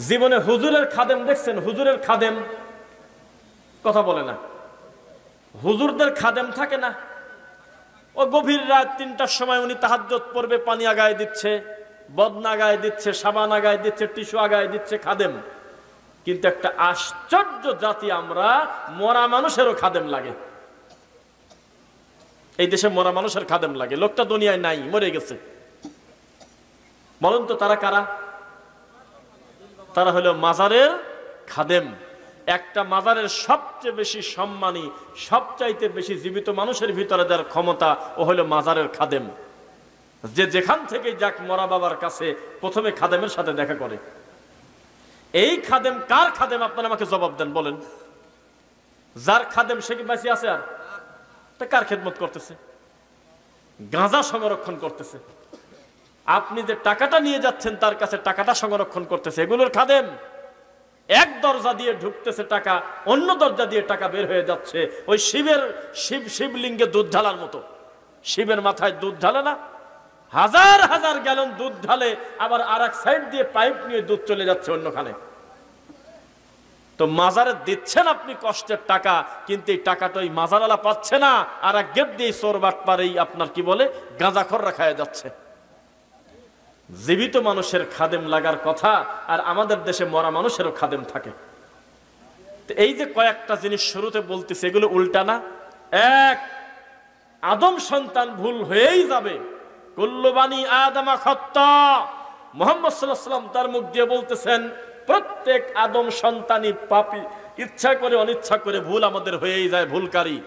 জীবনে হুজুরের খাদেম দেখছেন? হুজুরের খাদেম কথা বলে না। হুজুরদের খাদেম থাকে না? ও গভীর রাত ৩টার সময় উনি তাহাজ্জুদ পড়বে, পানি আগায় দিচ্ছে, বদনা আগায় দিচ্ছে, সাবান আগায় দিচ্ছে, টিস্যু আগায় দিচ্ছে, খাদেম। কিন্তু একটা আশ্চর্য জাতি আমরা, মরা মানুষেরও খাদেম লাগে। এই দেশে মরা মানুষের খাদেম লাগে। লোকটা দুনিয়ায় নাই, মরে গেছে। বলুন তো তারা কারা? তারা হলো মাজারের খাদেম। একটা মাজারের সবচেয়ে বেশি সম্মানী, সবচাইতে বেশি জীবিত মানুষের ভিতরে যার ক্ষমতা, ও হলো মাজারের খাদেম। যে যেখান থেকে যাক মরা বাবার কাছে প্রথমে খাদেমের সাথে দেখা করে। এই খাদেম কার খাদেম? আপনারা আমাকে জবাব দেন, বলেন। যার খাদেম সে কি বাঁচিয়ে আছে? আর তা কার খেদমত করতেছে? গাঁজা সংরক্ষণ করতেছে। আপনি যে টাকাটা নিয়ে যাচ্ছেন তার কাছে টাকাটা সংরক্ষণ করতেছে, এগুলোর খাদেম। এক দরজা দিয়ে ঢুকতেছে টাকা, অন্য দরজা দিয়ে টাকা বের হয়ে যাচ্ছে। ওই শিবলিঙ্গে দুধ ঢালার মতো। শিবের মাথায় দুধ ঢালে না? হাজার হাজার গ্যালন দুধ ঢালে, আবার আর এক সাইড দিয়ে পাইপ নিয়ে দুধ চলে যাচ্ছে অন্যখানে। তো মাজারে দিচ্ছেন আপনি কষ্টের টাকা, কিন্তু এই টাকাটা ওই মাজারওয়ালা পাচ্ছে না, আর এক গেট দিয়ে চোর বাটপারেই আপনার কি বলে গাঁজাখররা খায় যাচ্ছে। জীবিত মানুষের খাদেম লাগার কথা, আর আমাদের দেশে মরা মানুষেরও খাদেম থাকে। এই যে কয়েকটা জিনিস শুরুতে বলতেছে, এগুলো উল্টা না? এক, আদম সন্তান ভুল হয়েই যাবে। কুল্লু বানি আদমা খাত্তা। মুহাম্মদ সাল্লাল্লাহু আলাইহি ওয়াসাল্লাম তার মুখ দিয়ে বলতেছেন, প্রত্যেক আদম সন্তানই পাপী, ইচ্ছা করে অনিচ্ছা করে ভুল আমাদের হয়েই যায়, ভুলকারী।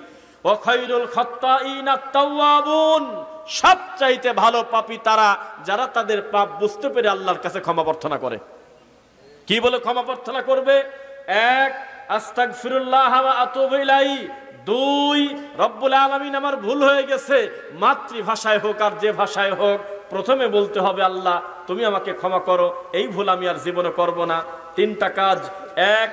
ওয়া খায়রুল খাত্তাইনা তাওয়াবুন। সবচাইতে ভালো পাপী তারা যারা তাদের পাপ বুঝতে পেরে আল্লাহর কাছে ক্ষমা প্রার্থনা করে। কি বলে ক্ষমা প্রার্থনা করবে? এক, আস্তাগফিরুল্লাহ ওয়া আতুবু ইলাইহি। দুই, রব্বুল আলামিন আমার ভুল হয়ে গেছে, মাতৃভাষায় হোক আর যে ভাষায় হোক, প্রথমে বলতে হবে আল্লাহ তুমি আমাকে ক্ষমা করো, এই ভুল আমি আর জীবনে করব না। তিনটা কাজ। এক,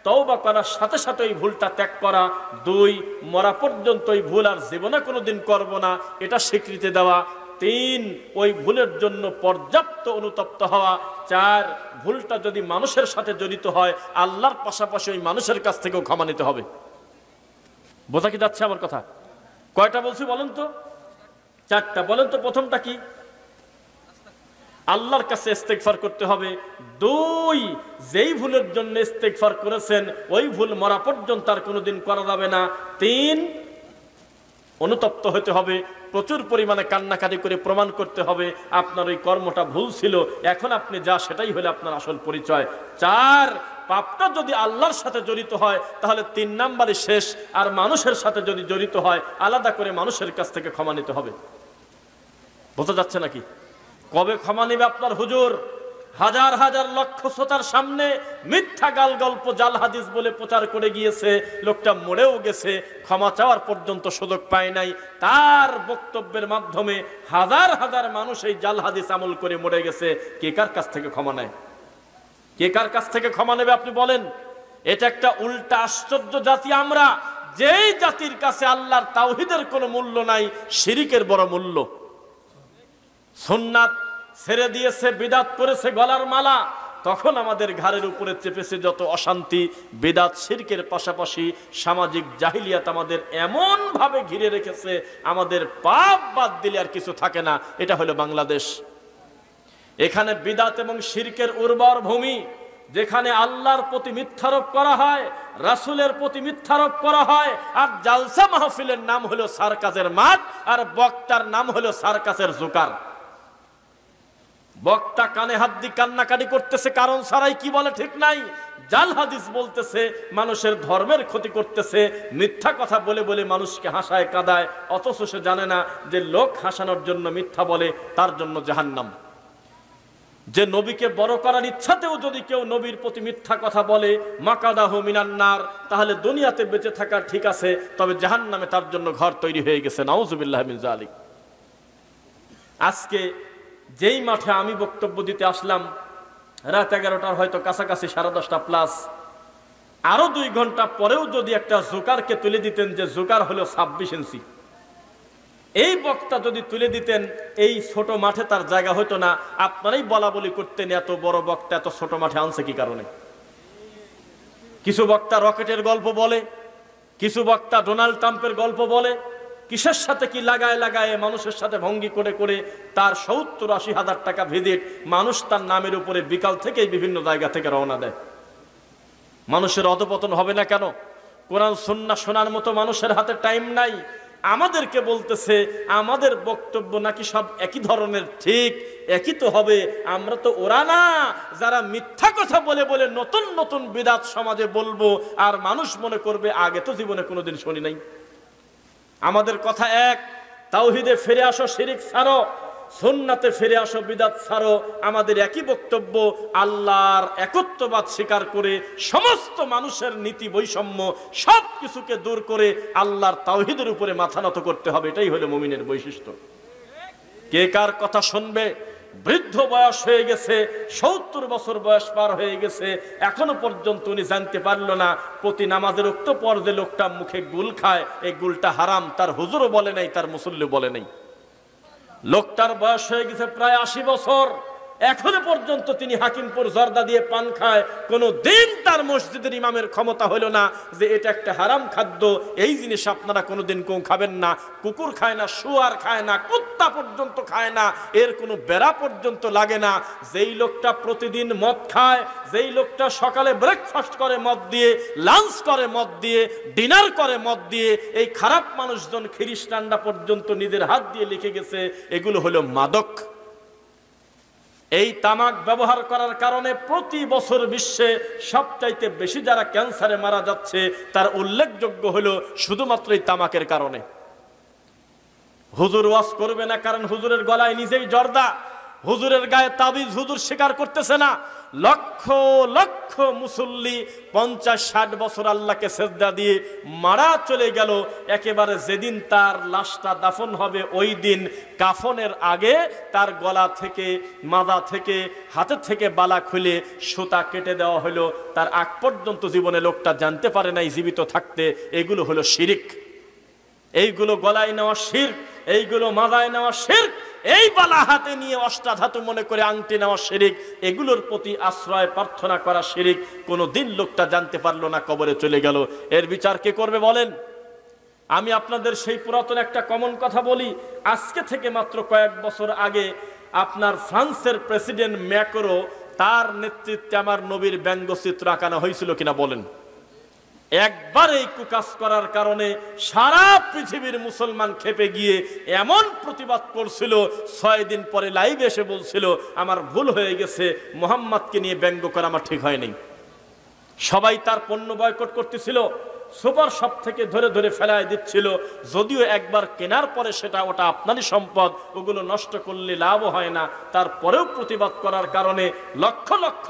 তওবা করার সাথে সাথে ওই ভুলটা ত্যাগ করা। দুই, মরা পর্যন্ত ওই ভুল আর জীবনে কোনোদিন করব না, এটা স্বীকৃতি দেওয়া। তিন, ওই ভুলের জন্য পর্যাপ্ত অনুতপ্ত হওয়া। চার, ভুলটা যদি মানুষের সাথে জড়িত হয়, আল্লাহর পাশাপাশি ওই মানুষের কাছ থেকেও ক্ষমা নিতে হবে। বোঝা কি যাচ্ছে আমার কথা? কয়টা বলছি বলেন তো? চারটা। বলেন তো প্রথমটা কি? আল্লাহর কাছে ইস্তেগফার করতে হবে। দুই, যেই ভুলের জন্য ইস্তেগফার করেছেন ওই ভুল মরা পর্যন্ত আর কোনোদিন করা যাবে না। তিন, অনুতপ্ত হতে হবে, প্রচুর পরিমাণে কান্নাকাটি করে প্রমাণ করতে হবে আপনার ওই কর্মটা ভুল ছিল, এখন আপনি যা সেটাই হলো আপনার আসল পরিচয়। চার, পাপটা যদি আল্লাহর সাথে জড়িত হয় তাহলে ৩ নাম্বারই শেষ। আর মানুষের সাথে যদি জড়িত হয় আলাদা করে মানুষের কাছ থেকে ক্ষমা নিতে হবে। বোঝা যাচ্ছে নাকি? কবে ক্ষমা নেবে আপনার হুজুর? হাজার হাজার লক্ষ শ্রোতার সামনে মিথ্যা গাল গল্প জাল হাদিস বলে প্রচার করে গিয়েছে, লোকটা মরেও গেছে, ক্ষমা চাওয়ার পর্যন্ত সুযোগ পায় নাই। তার বক্তব্যের মাধ্যমে হাজার হাজার মানুষ এই জাল হাদিস আমল করে মরে গেছে। কে কার কাছ থেকে ক্ষমা নেয়? কে কার কাছ থেকে ক্ষমা নেবে আপনি বলেন? এটা একটা উল্টা আশ্চর্য জাতি আমরা, যেই জাতির কাছে আল্লাহর তাওহীদের কোনো মূল্য নাই, শিরিকের বড় মূল্য। সুন্নাত ছেড়ে দিয়েছে, বিদাত করেছে গলার মালা, তখন আমাদের ঘাড়ের উপরে চেপেছে যত অশান্তি। বিদাত শিরকের পাশাপাশি সামাজিক জাহিলিয়াত আমাদের এমন ভাবে ঘিরে রেখেছে, আমাদের পাপ বাদ দিলে আর কিছু থাকে না। এটা হলো বাংলাদেশ। এখানে বিদাত এবং শিরকের উর্বর ভূমি, যেখানে আল্লাহর প্রতি মিথ্যারোপ করা হয়, রাসূলের প্রতি মিথ্যারোপ করা হয়, আর জালসা মাহফিলের নাম হলো সার্কাসের মাঠ, আর বক্তার নাম হলো সার্কাসের জোকার। বক্তা কানে হাত দিয়ে কান্নাকাটি করতেছে কারণ ছাড়াই, কি বলে ঠিক নাই, জাল হাদিস বলতেছে, মানুষের ধর্মের ক্ষতি করতেছে, মিথ্যা কথা বলে বলে মানুষকে হাসায় কাঁদায়, অথচ সে জানে না যে লোক হাসানোর জন্য মিথ্যা বলে তার জন্য জাহান্নাম। যে নবীকে বড় করার ইচ্ছাতেও যদি কেউ নবীর প্রতি মিথ্যা কথা বলে, মাকাদাহু মিনান নার, তাহলে দুনিয়াতে বেঁচে থাকা ঠিক আছে, তবে জাহান্নামে তার জন্য ঘর তৈরি হয়ে গেছে। নাউজুবিল্লাহ মিন যালিক। আজকে যেই মাঠে আমি বক্তব্য দিতে আসলাম, রাত 11টার হয়তো কাছাকাছি, 10:30 প্লাস, আরো 2 ঘন্টা পরেও যদি একটা জোকারকে তুলে দিতেন যে জোকার হলো 26 ইঞ্চি, এই বক্তা যদি তুলে দিতেন এই ছোট মাঠে তার জায়গা হতো না। আপনারাই বলা বলি করতেন এত বড় বক্তা এত ছোট মাঠে আনছে কি কারণে। কিছু বক্তা রকেটের গল্প বলে, কিছু বক্তা ডোনাল্ড ট্রাম্পের গল্প বলে, কিসের সাথে কি লাগায় লাগায় মানুষের সাথে ভঙ্গি করে করে তার 70-80 হাজার টাকা ভিজিট মানুষ তার নামের উপরে বিকাল থেকেই বিভিন্ন জায়গা থেকে রওনা দেয়। মানুষের অধপতন হবে না কেন? কোরআন সুন্নাহ শোনার মতো মানুষের হাতে টাইম নাই। আমাদেরকে বলতেছে আমাদের বক্তব্য নাকি সব একই ধরনের, ঠিক একই তো হবে। আমরা তো ওরা না যারা মিথ্যা কথা বলে বলে নতুন নতুন বিদআত সমাজে বলবো আর মানুষ মনে করবে আগে তো জীবনে কোনোদিন শুনি নাই। আমাদের কথা এক, তাওহীদে ফিরে আসো, শিরক ছাড়ো, সুন্নাতে ফিরে আসো, বিদআত ছাড়ো। আমাদের একই বক্তব্য, আল্লাহর একত্ববাদ স্বীকার করে সমস্ত মানুষের নীতি বৈষম্য সব কিছুকে দূর করে আল্লাহর তাওহীদের উপরে মাথা নত করতে হবে। এটাই হলো মুমিনের বৈশিষ্ট্য। কে কার কথা শুনবে? বৃদ্ধ বয়স হয়ে গেছে, 70 বছর বয়স পার হয়ে গেছে, এখনো পর্যন্ত উনি জানতে পারলো না প্রতি নামাজের উক্ত পর যে লোকটা মুখে গুল খায় এই গুলটা হারাম। তার হুজুরও বলে নাই, তার মুসল্লি বলে নাই। লোকটার বয়স হয়ে গেছে প্রায় 80 বছর, এখনো পর্যন্ত তিনি হাকিমপুর জর্দা দিয়ে পান খায়। কোনো দিন তার মসজিদের ইমামের ক্ষমতা হলো না যে এটা একটা হারাম খাদ্য, এই জিনিস আপনারা কোনোদিন কেউ খাবেন না। কুকুর খায় না, শুয়ার খায় না, কুত্তা পর্যন্ত খায় না, এর কোনো বেড়া পর্যন্ত লাগে না। যেই লোকটা প্রতিদিন মদ খায়, যেই লোকটা সকালে ব্রেকফাস্ট করে মদ দিয়ে, লাঞ্চ করে মদ দিয়ে, ডিনার করে মদ দিয়ে, এই খারাপ মানুষজন খ্রিস্টানরা পর্যন্ত নিজের হাত দিয়ে লিখে গেছে এগুলো হলো মাদক। এই তামাক ব্যবহার করার কারণে প্রতি বছর বিশ্বে সবচাইতে বেশি যারা ক্যান্সারে মারা যাচ্ছে তার উল্লেখযোগ্য হলো শুধুমাত্র এই তামাকের কারণে। হুজুর ওয়াজ করবে না কারণ হুজুরের গলায় নিজেই জর্দা, হুজুরের গায়ে তাবিজ হুজুর স্বীকার করতেছে না। লক্ষ লক্ষ মুসল্লি 50-60 বছর আল্লাহকে সেজদা দিয়ে মারা চলে গেল। একেবারে যেদিন তার লাশটা দাফন হবে ওই দিন কাফনের আগে তার গলা থেকে, মাথা থেকে, হাতের থেকে বালা খুলে সুতা কেটে দেওয়া হলো। তার আগ পর্যন্ত জীবনে লোকটা জানতে পারে নাই জীবিত থাকতে এগুলো হলো শিরক। এইগুলো গলায় নেওয়া শিরক, এইগুলো মাথায় নেওয়া শিরক, এই বালা হাতে নিয়ে অষ্টাধাতু মনে করে আংটি নেওয়া শিরক, এগুলোর প্রতি আশ্রয় প্রার্থনা করা শিরক। কোনো দিন লোকটা জানতে পারলো না, কবরে চলে গেল। এর বিচার কে করবে বলেন? আমি আপনাদের সেই পুরাতন একটা কমন কথা বলি। আজকে থেকে মাত্র কয়েক বছর আগে আপনার ফ্রান্সের প্রেসিডেন্ট ম্যাক্রো, তার নেতৃত্বে আমার নবীর ব্যঙ্গচিত্র আঁকানো হয়েছিল কিনা বলেন? একবার এই কুকাজ করার কারণে সারা পৃথিবীর মুসলমান খেপে গিয়ে এমন প্রতিবাদ করছিল, 6 দিন পরে লাইভে এসে বলছিল আমার ভুল হয়ে গেছে, মুহাম্মদকে নিয়ে ব্যঙ্গ করা আমার ঠিক হয়নি। সবাই তার পণ্য বয়কট করতেছিল, সুপার শপ থেকে ধরে ধরে ফেলায় দিচ্ছিল। যদিও একবার কেনার পরে সেটা ওটা আপনারই সম্পদ, ওগুলো নষ্ট করলে লাভও হয় না। তারপরেও প্রতিবাদ করার কারণে লক্ষ লক্ষ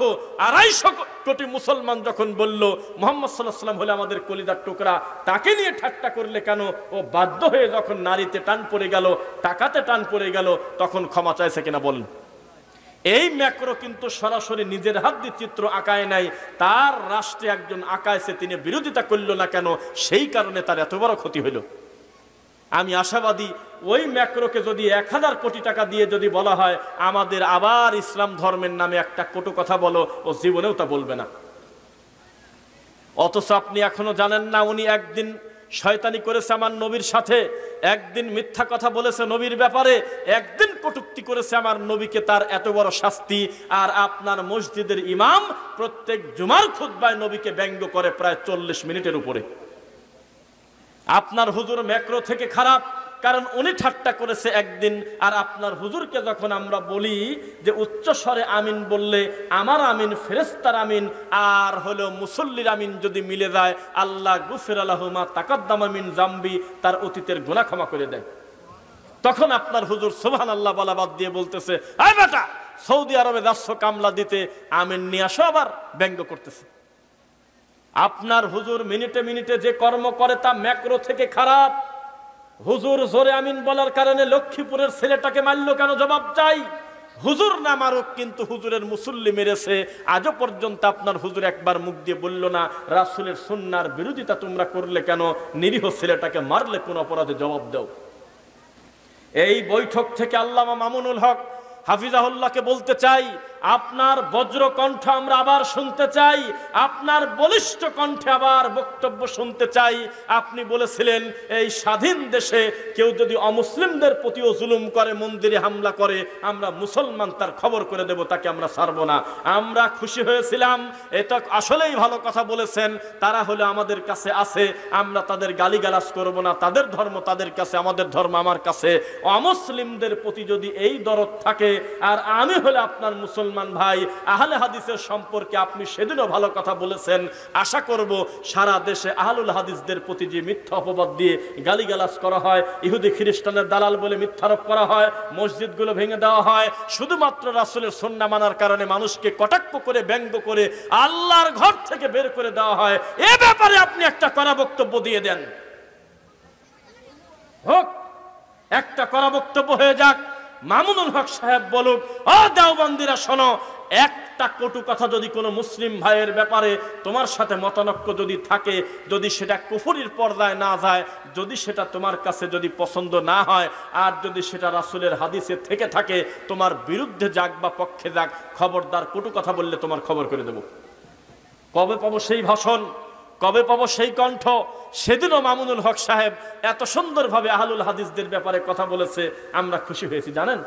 250 কোটি মুসলমান যখন বলল মুহাম্মদ সাল্লাল্লাহু আলাইহি ওয়াসাল্লাম হলো আমাদের কলিজার টুকরা, তাকে নিয়ে ঠাট্টা করলে কেন? ও বাধ্য হয়ে যখন নারীতে টান পড়ে গেল, টাকাতে টান পড়ে গেল, তখন ক্ষমা চাইছে কিনা বলেন? এই ম্যাক্রো কিন্তু সরাসরি নিজের হাত দিয়ে চিত্র আঁকায় নাই, তার রাষ্ট্রে একজন আঁকাইছে, তিনি বিরোধিতা করল না কেন? সেই কারণে তার এত বড় ক্ষতি হইল। আমি আশাবাদী ওই ম্যাক্রোকে যদি 1000 কোটি টাকা দিয়ে যদি বলা হয় আমাদের আবার ইসলাম ধর্মের নামে একটা কটু কথা বলো, ও জীবনেও তা বলবে না। অথচ আপনি এখনো জানেন না উনি একদিন শয়তানি করেছে আমার নবীর সাথে, একদিন মিথ্যা কথা বলেছে নবীর ব্যাপারে, একদিন কটূক্তি করেছে আমার নবীকে, তার এত বড় শাস্তি। আর আপনার মসজিদের ইমাম প্রত্যেক জুমার খুতবায় নবীকে ব্যঙ্গ করে প্রায় 40 মিনিটের উপরে। আপনার হুজুর ম্যাক্রো থেকে খারাপ, কারণ উনি ঠাট্টা করেছে একদিন। আর আপনার হুজুরকে যখন আমরা বলি যে উচ্চ স্বরে আমিন বললে আমার আমিন ফেরেশতার আমিন আর হলো মুসল্লির আমিন যদি মিলে যায়, আল্লাহ গুফিরা লাহু মা তাকাদ্দামা মিন জামবি, তার অতীতের গুনাহ ক্ষমা করে দেয়। তখন আপনার হুজুর সুবহানাল্লাহ বলা বাদ দিয়ে বলতেছে, আয় বেটা সৌদি আরবে যাচ্ছ কামলা দিতে, আমিন নিয়ে আসো, আবার ব্যঙ্গ করতেছে। আপনার হুজুর মিনিটে মিনিটে যে কর্ম করে তা ম্যাক্রো থেকে খারাপ। হুজুর জোরে আমিন বলার কারণে লক্ষ্মীপুরের ছেলেটাকে মারল কেন? জবাব চাই। হুজুর না মারুক, কিন্তু হুজুরের মুসল্লি মেরেছে। আজও পর্যন্ত আপনার হুজুর একবার মুখ দিয়ে বলল না রাসূলের সুন্নাহর বিরোধিতা তোমরা করলে কেন? নিরীহ ছেলেটাকে মারলে কোন অপরাধে? জবাব দাও। এই বৈঠক থেকে আল্লামা মামুনুল হক হাফিজাহুল্লাহকে বলতে চাই, আপনার বজ্র কণ্ঠ আমরা আবার শুনতে চাই, আপনার বলিষ্ঠ কণ্ঠে আবার বক্তব্য শুনতে চাই। আপনি বলেছিলেন এই স্বাধীন দেশে কেউ যদি অমুসলিমদের প্রতিও জুলুম করে, মন্দিরে হামলা করে, আমরা মুসলমান তার খবর করে দেব, তাকে আমরা ছাড়ব না। আমরা খুশি হয়েছিলাম, এটা আসলেই ভালো কথা বলেছেন। তারা হলে আমাদের কাছে আছে, আমরা তাদের গালিগালাজ করব না, তাদের ধর্ম তাদের কাছে, আমাদের ধর্ম আমার কাছে। অমুসলিমদের প্রতি যদি এই দরদ থাকে, আর আমি হলে আপনার মুসলমান ভাই, আহলে হাদিসের সম্পর্কে আপনি সেদিনও ভালো কথা বলেছেন। আশা করব সারা দেশে আহলুল হাদিসদের প্রতি যে মিথ্যা অপবাদ দিয়ে গালিগালাজ করা হয়, ইহুদি খ্রিস্টানের দালাল বলে মিথ্যারোপ করা হয়, মসজিদগুলো ভেঙে দেওয়া হয়, শুধুমাত্র রাসূলের সুন্নাহ মানার কারণে মানুষকে কটাক্ষ করে, ব্যঙ্গ করে আল্লাহর ঘর থেকে বের করে দেওয়া হয়, এ ব্যাপারে আপনি একটা কড়া বক্তব্য দিয়ে দেন। হোক, একটা কড়া বক্তব্য হয়ে যাক। মামুনুল হক সাহেব বলুক, ও দেওবন্দিরা শোনো, একটা কটু কথা যদি কোনো মুসলিম ভাইয়ের ব্যাপারে তোমার সাথে মতানৈক্য যদি থাকে, যদি সেটা কুফরির পর্দায় না যায়, যদি সেটা তোমার কাছে যদি পছন্দ না হয়, আর যদি সেটা রাসূলের হাদিসে থেকে থাকে, তোমার বিরুদ্ধে যাক বা পক্ষে যাক, খবরদার কটু কথা বললে তোমার খবর করে দেব। কবে পাবো সেই ভাষণ, কবে পাবো সেই কণ্ঠ? সেদিনও মামুনুল হক সাহেব এত সুন্দরভাবে আহলুল হাদিসদের ব্যাপারে কথা বলেছে, আমরা খুশি হয়েছি। জানেন,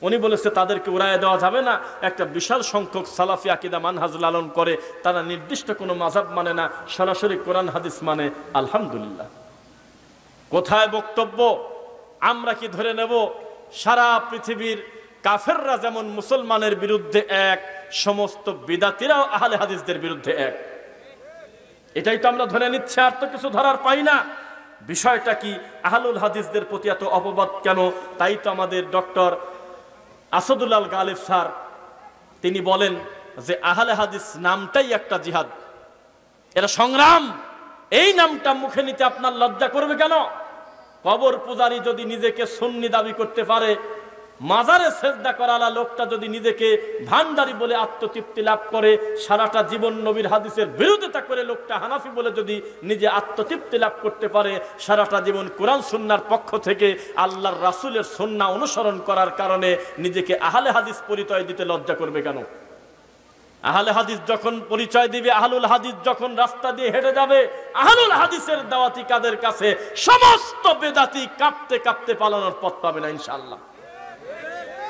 উনি বলেছে তাদেরকে উড়াইয়া দেওয়া যাবে না। একটা বিশাল সংখ্যক সালাফি আকীদা মানহাজ লালন করে, তারা নির্দিষ্ট কোনো মাযহাব মানে না, সরাসরি কোরআন হাদিস মানে। আলহামদুলিল্লাহ। কোথায় বক্তব্য? আমরা কি ধরে নেব সারা পৃথিবীর কাফেররা যেমন মুসলমানের বিরুদ্ধে এক, সমস্ত বিদাতিরাও আহলে হাদিসদের বিরুদ্ধে এক? এটাই তো আমরা ধরে নিচ্ছি, আর তো কিছু ধরার পাই না। বিষয়টা কি? আহলুল হাদিসদের প্রতি এত অপবাদ কেন? তাই তো আমাদের ডক্টর আসাদুল্লাহ গালিব স্যার তিনি বলেন যে আহলে হাদিস নামটাই একটা জিহাদ, এটা সংগ্রাম। এই নামটা মুখে নিতে আপনার লজ্জা করবে কেন? কবর পূজারী যদি নিজেকে সুন্নি দাবি করতে পারে, মাজারে সেজদা করালা লোকটা যদি নিজেকে ভান্ডারি বলে আত্মতৃপ্তি লাভ করে, সারাটা জীবন নবীর হাদিসের বিরোধিতা করে লোকটা হানাফি বলে যদি নিজে আত্মতৃপ্তি লাভ করতে পারে, সারাটা জীবন কোরআন সুন্নাহর পক্ষ থেকে আল্লাহর রাসূলের সুন্নাহ অনুসরণ করার কারণে নিজেকে আহলে হাদিস পরিচয় দিতে লজ্জা করবে কেন? আহলে হাদিস যখন পরিচয় দিবে, আহলুল হাদিস যখন রাস্তা দিয়ে হেঁটে যাবে, আহলুল হাদিসের দাওয়াতি কাদের কাছে সমস্ত বেদাতি কাঁপতে কাঁপতে পালানোর পথ পাবে না ইনশাআল্লাহ।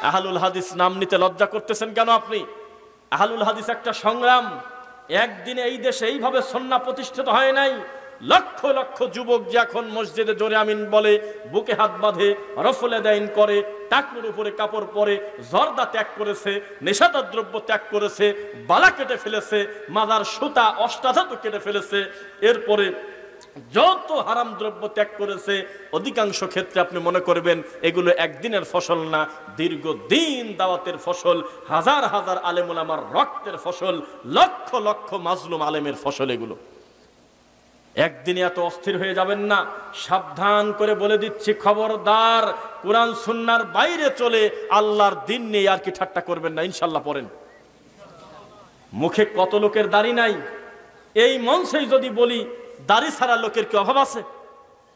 আহলুল হাদিস নাম নিতে লজ্জা করতেছেন কেন আপনি? আহলুল হাদিস একটা সংগ্রাম। একদিনে এই দেশে এইভাবে সুন্নাহ প্রতিষ্ঠিত হয় নাই। লক্ষ লক্ষ যুবক যে এখন মসজিদে জোরে আমিন বলে, বুকে হাত বাঁধে, রফলে দাইন করে, টাকনুর উপরে কাপড় পরে, জর্দা ত্যাগ করেছে, নেশাদার দ্রব্য ত্যাগ করেছে, বালা কেটে ফেলেছে, মাদার সুতা অষ্টাধাতু কেটে ফেলেছে, এরপরে যত হারাম দ্রব্য ত্যাগ করেছে, অধিকাংশ ক্ষেত্রে আপনি মনে করবেন এগুলো একদিনের ফসল না, দীর্ঘদিন দাওয়াতের ফসল, হাজার হাজার আলেম ওলামার রক্তের ফসল, লক্ষ লক্ষ মাজলুম আলেমের ফসল। এগুলো একদিনে এত অস্থির হয়ে যাবেন না। সাবধান করে বলে দিচ্ছি, খবরদার কোরআন সুন্নাহর বাইরে চলে আল্লাহর দিন নিয়ে আর কি ঠাট্টা করবেন না। ইনশাল্লাহ পড়েন। মুখে কত লোকের দাড়ি নাই, এই মঞ্চেই যদি বলি দাড়ি ছাড়া লোকের কি অভাব আছে?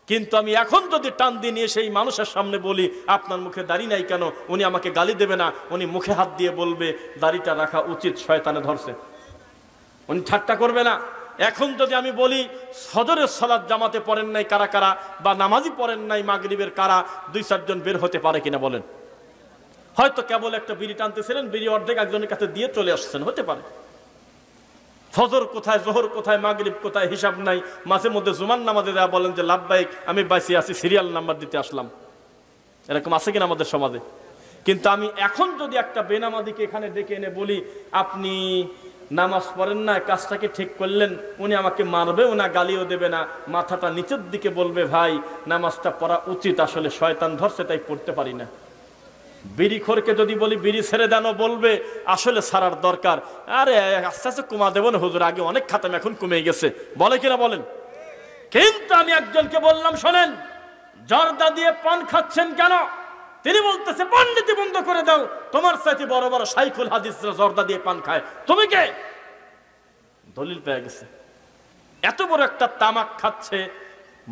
কিন্তু আমি এখন যদি টান দিয়ে নিয়ে সেই মানুষের সামনে বলি আপনার মুখে দাড়ি নাই কেন, উনি আমাকে গালি দেবে না, উনি মুখে হাত দিয়ে বলবে দাড়িটা রাখা উচিত, শয়তানে ধরছে, উনি ঠাট্টা করবে না। এখন যদি আমি বলি ফজরের সালাত জামাতে পড়েন নাই কারা কারা, বা নামাজি পড়েন নাই মাগরিবের কারা, 2-4 জন বের হতে পারে কিনা বলেন? হয়তো কেবল একটা বিড়ি টানতেছিলেন, বিড়ি অর্ধেক একজনের কাছে দিয়ে চলে আসছেন, হতে পারে। ফজর কোথায়, জোহর কোথায়, মাগরিব কোথায়, হিসাব নাই। মাঝে মধ্যে জুমার নামাজে দেওয়া বলেন যে লাভবাইক, আমি বাইসে আছি, সিরিয়াল নাম্বার দিতে আসলাম। এরকম আছে কিনা আমাদের সমাজে? কিন্তু আমি এখন যদি একটা বেনামাজিকে এখানে ডেকে এনে বলি আপনি নামাজ পড়েন না, কাজটাকে ঠিক করলেন, উনি আমাকে মারবেও না, গালিও দেবে না, মাথাটা নিচের দিকে বলবে ভাই নামাজটা পড়া উচিত, আসলে শয়তান ধরছে তাই পড়তে পারি না। বিড়িখোরকে যদি বলি বিড়ি ছেড়ে দেন, বলবে আসলে ছাড়ার দরকার, আরে আস্তে আস্তে কমা দেবো না হুজুর, আগে অনেক খাতাম এখন কমে গেছে, বলে কিনা বলেন? কিন্তু আমি একজনকে বললাম শোনেন, জর্দা দিয়ে পান খাচ্ছেন কেন? তিনি বলতেছে পণ্ডিতি বন্ধ করে দাও, তোমার সাথে বড় বড় শাইখুল হাদিসরা জর্দা দিয়ে পান খায়, তুমি কে? দলিল পেয়ে গেছে। এত বড় একটা তামাক খাচ্ছে,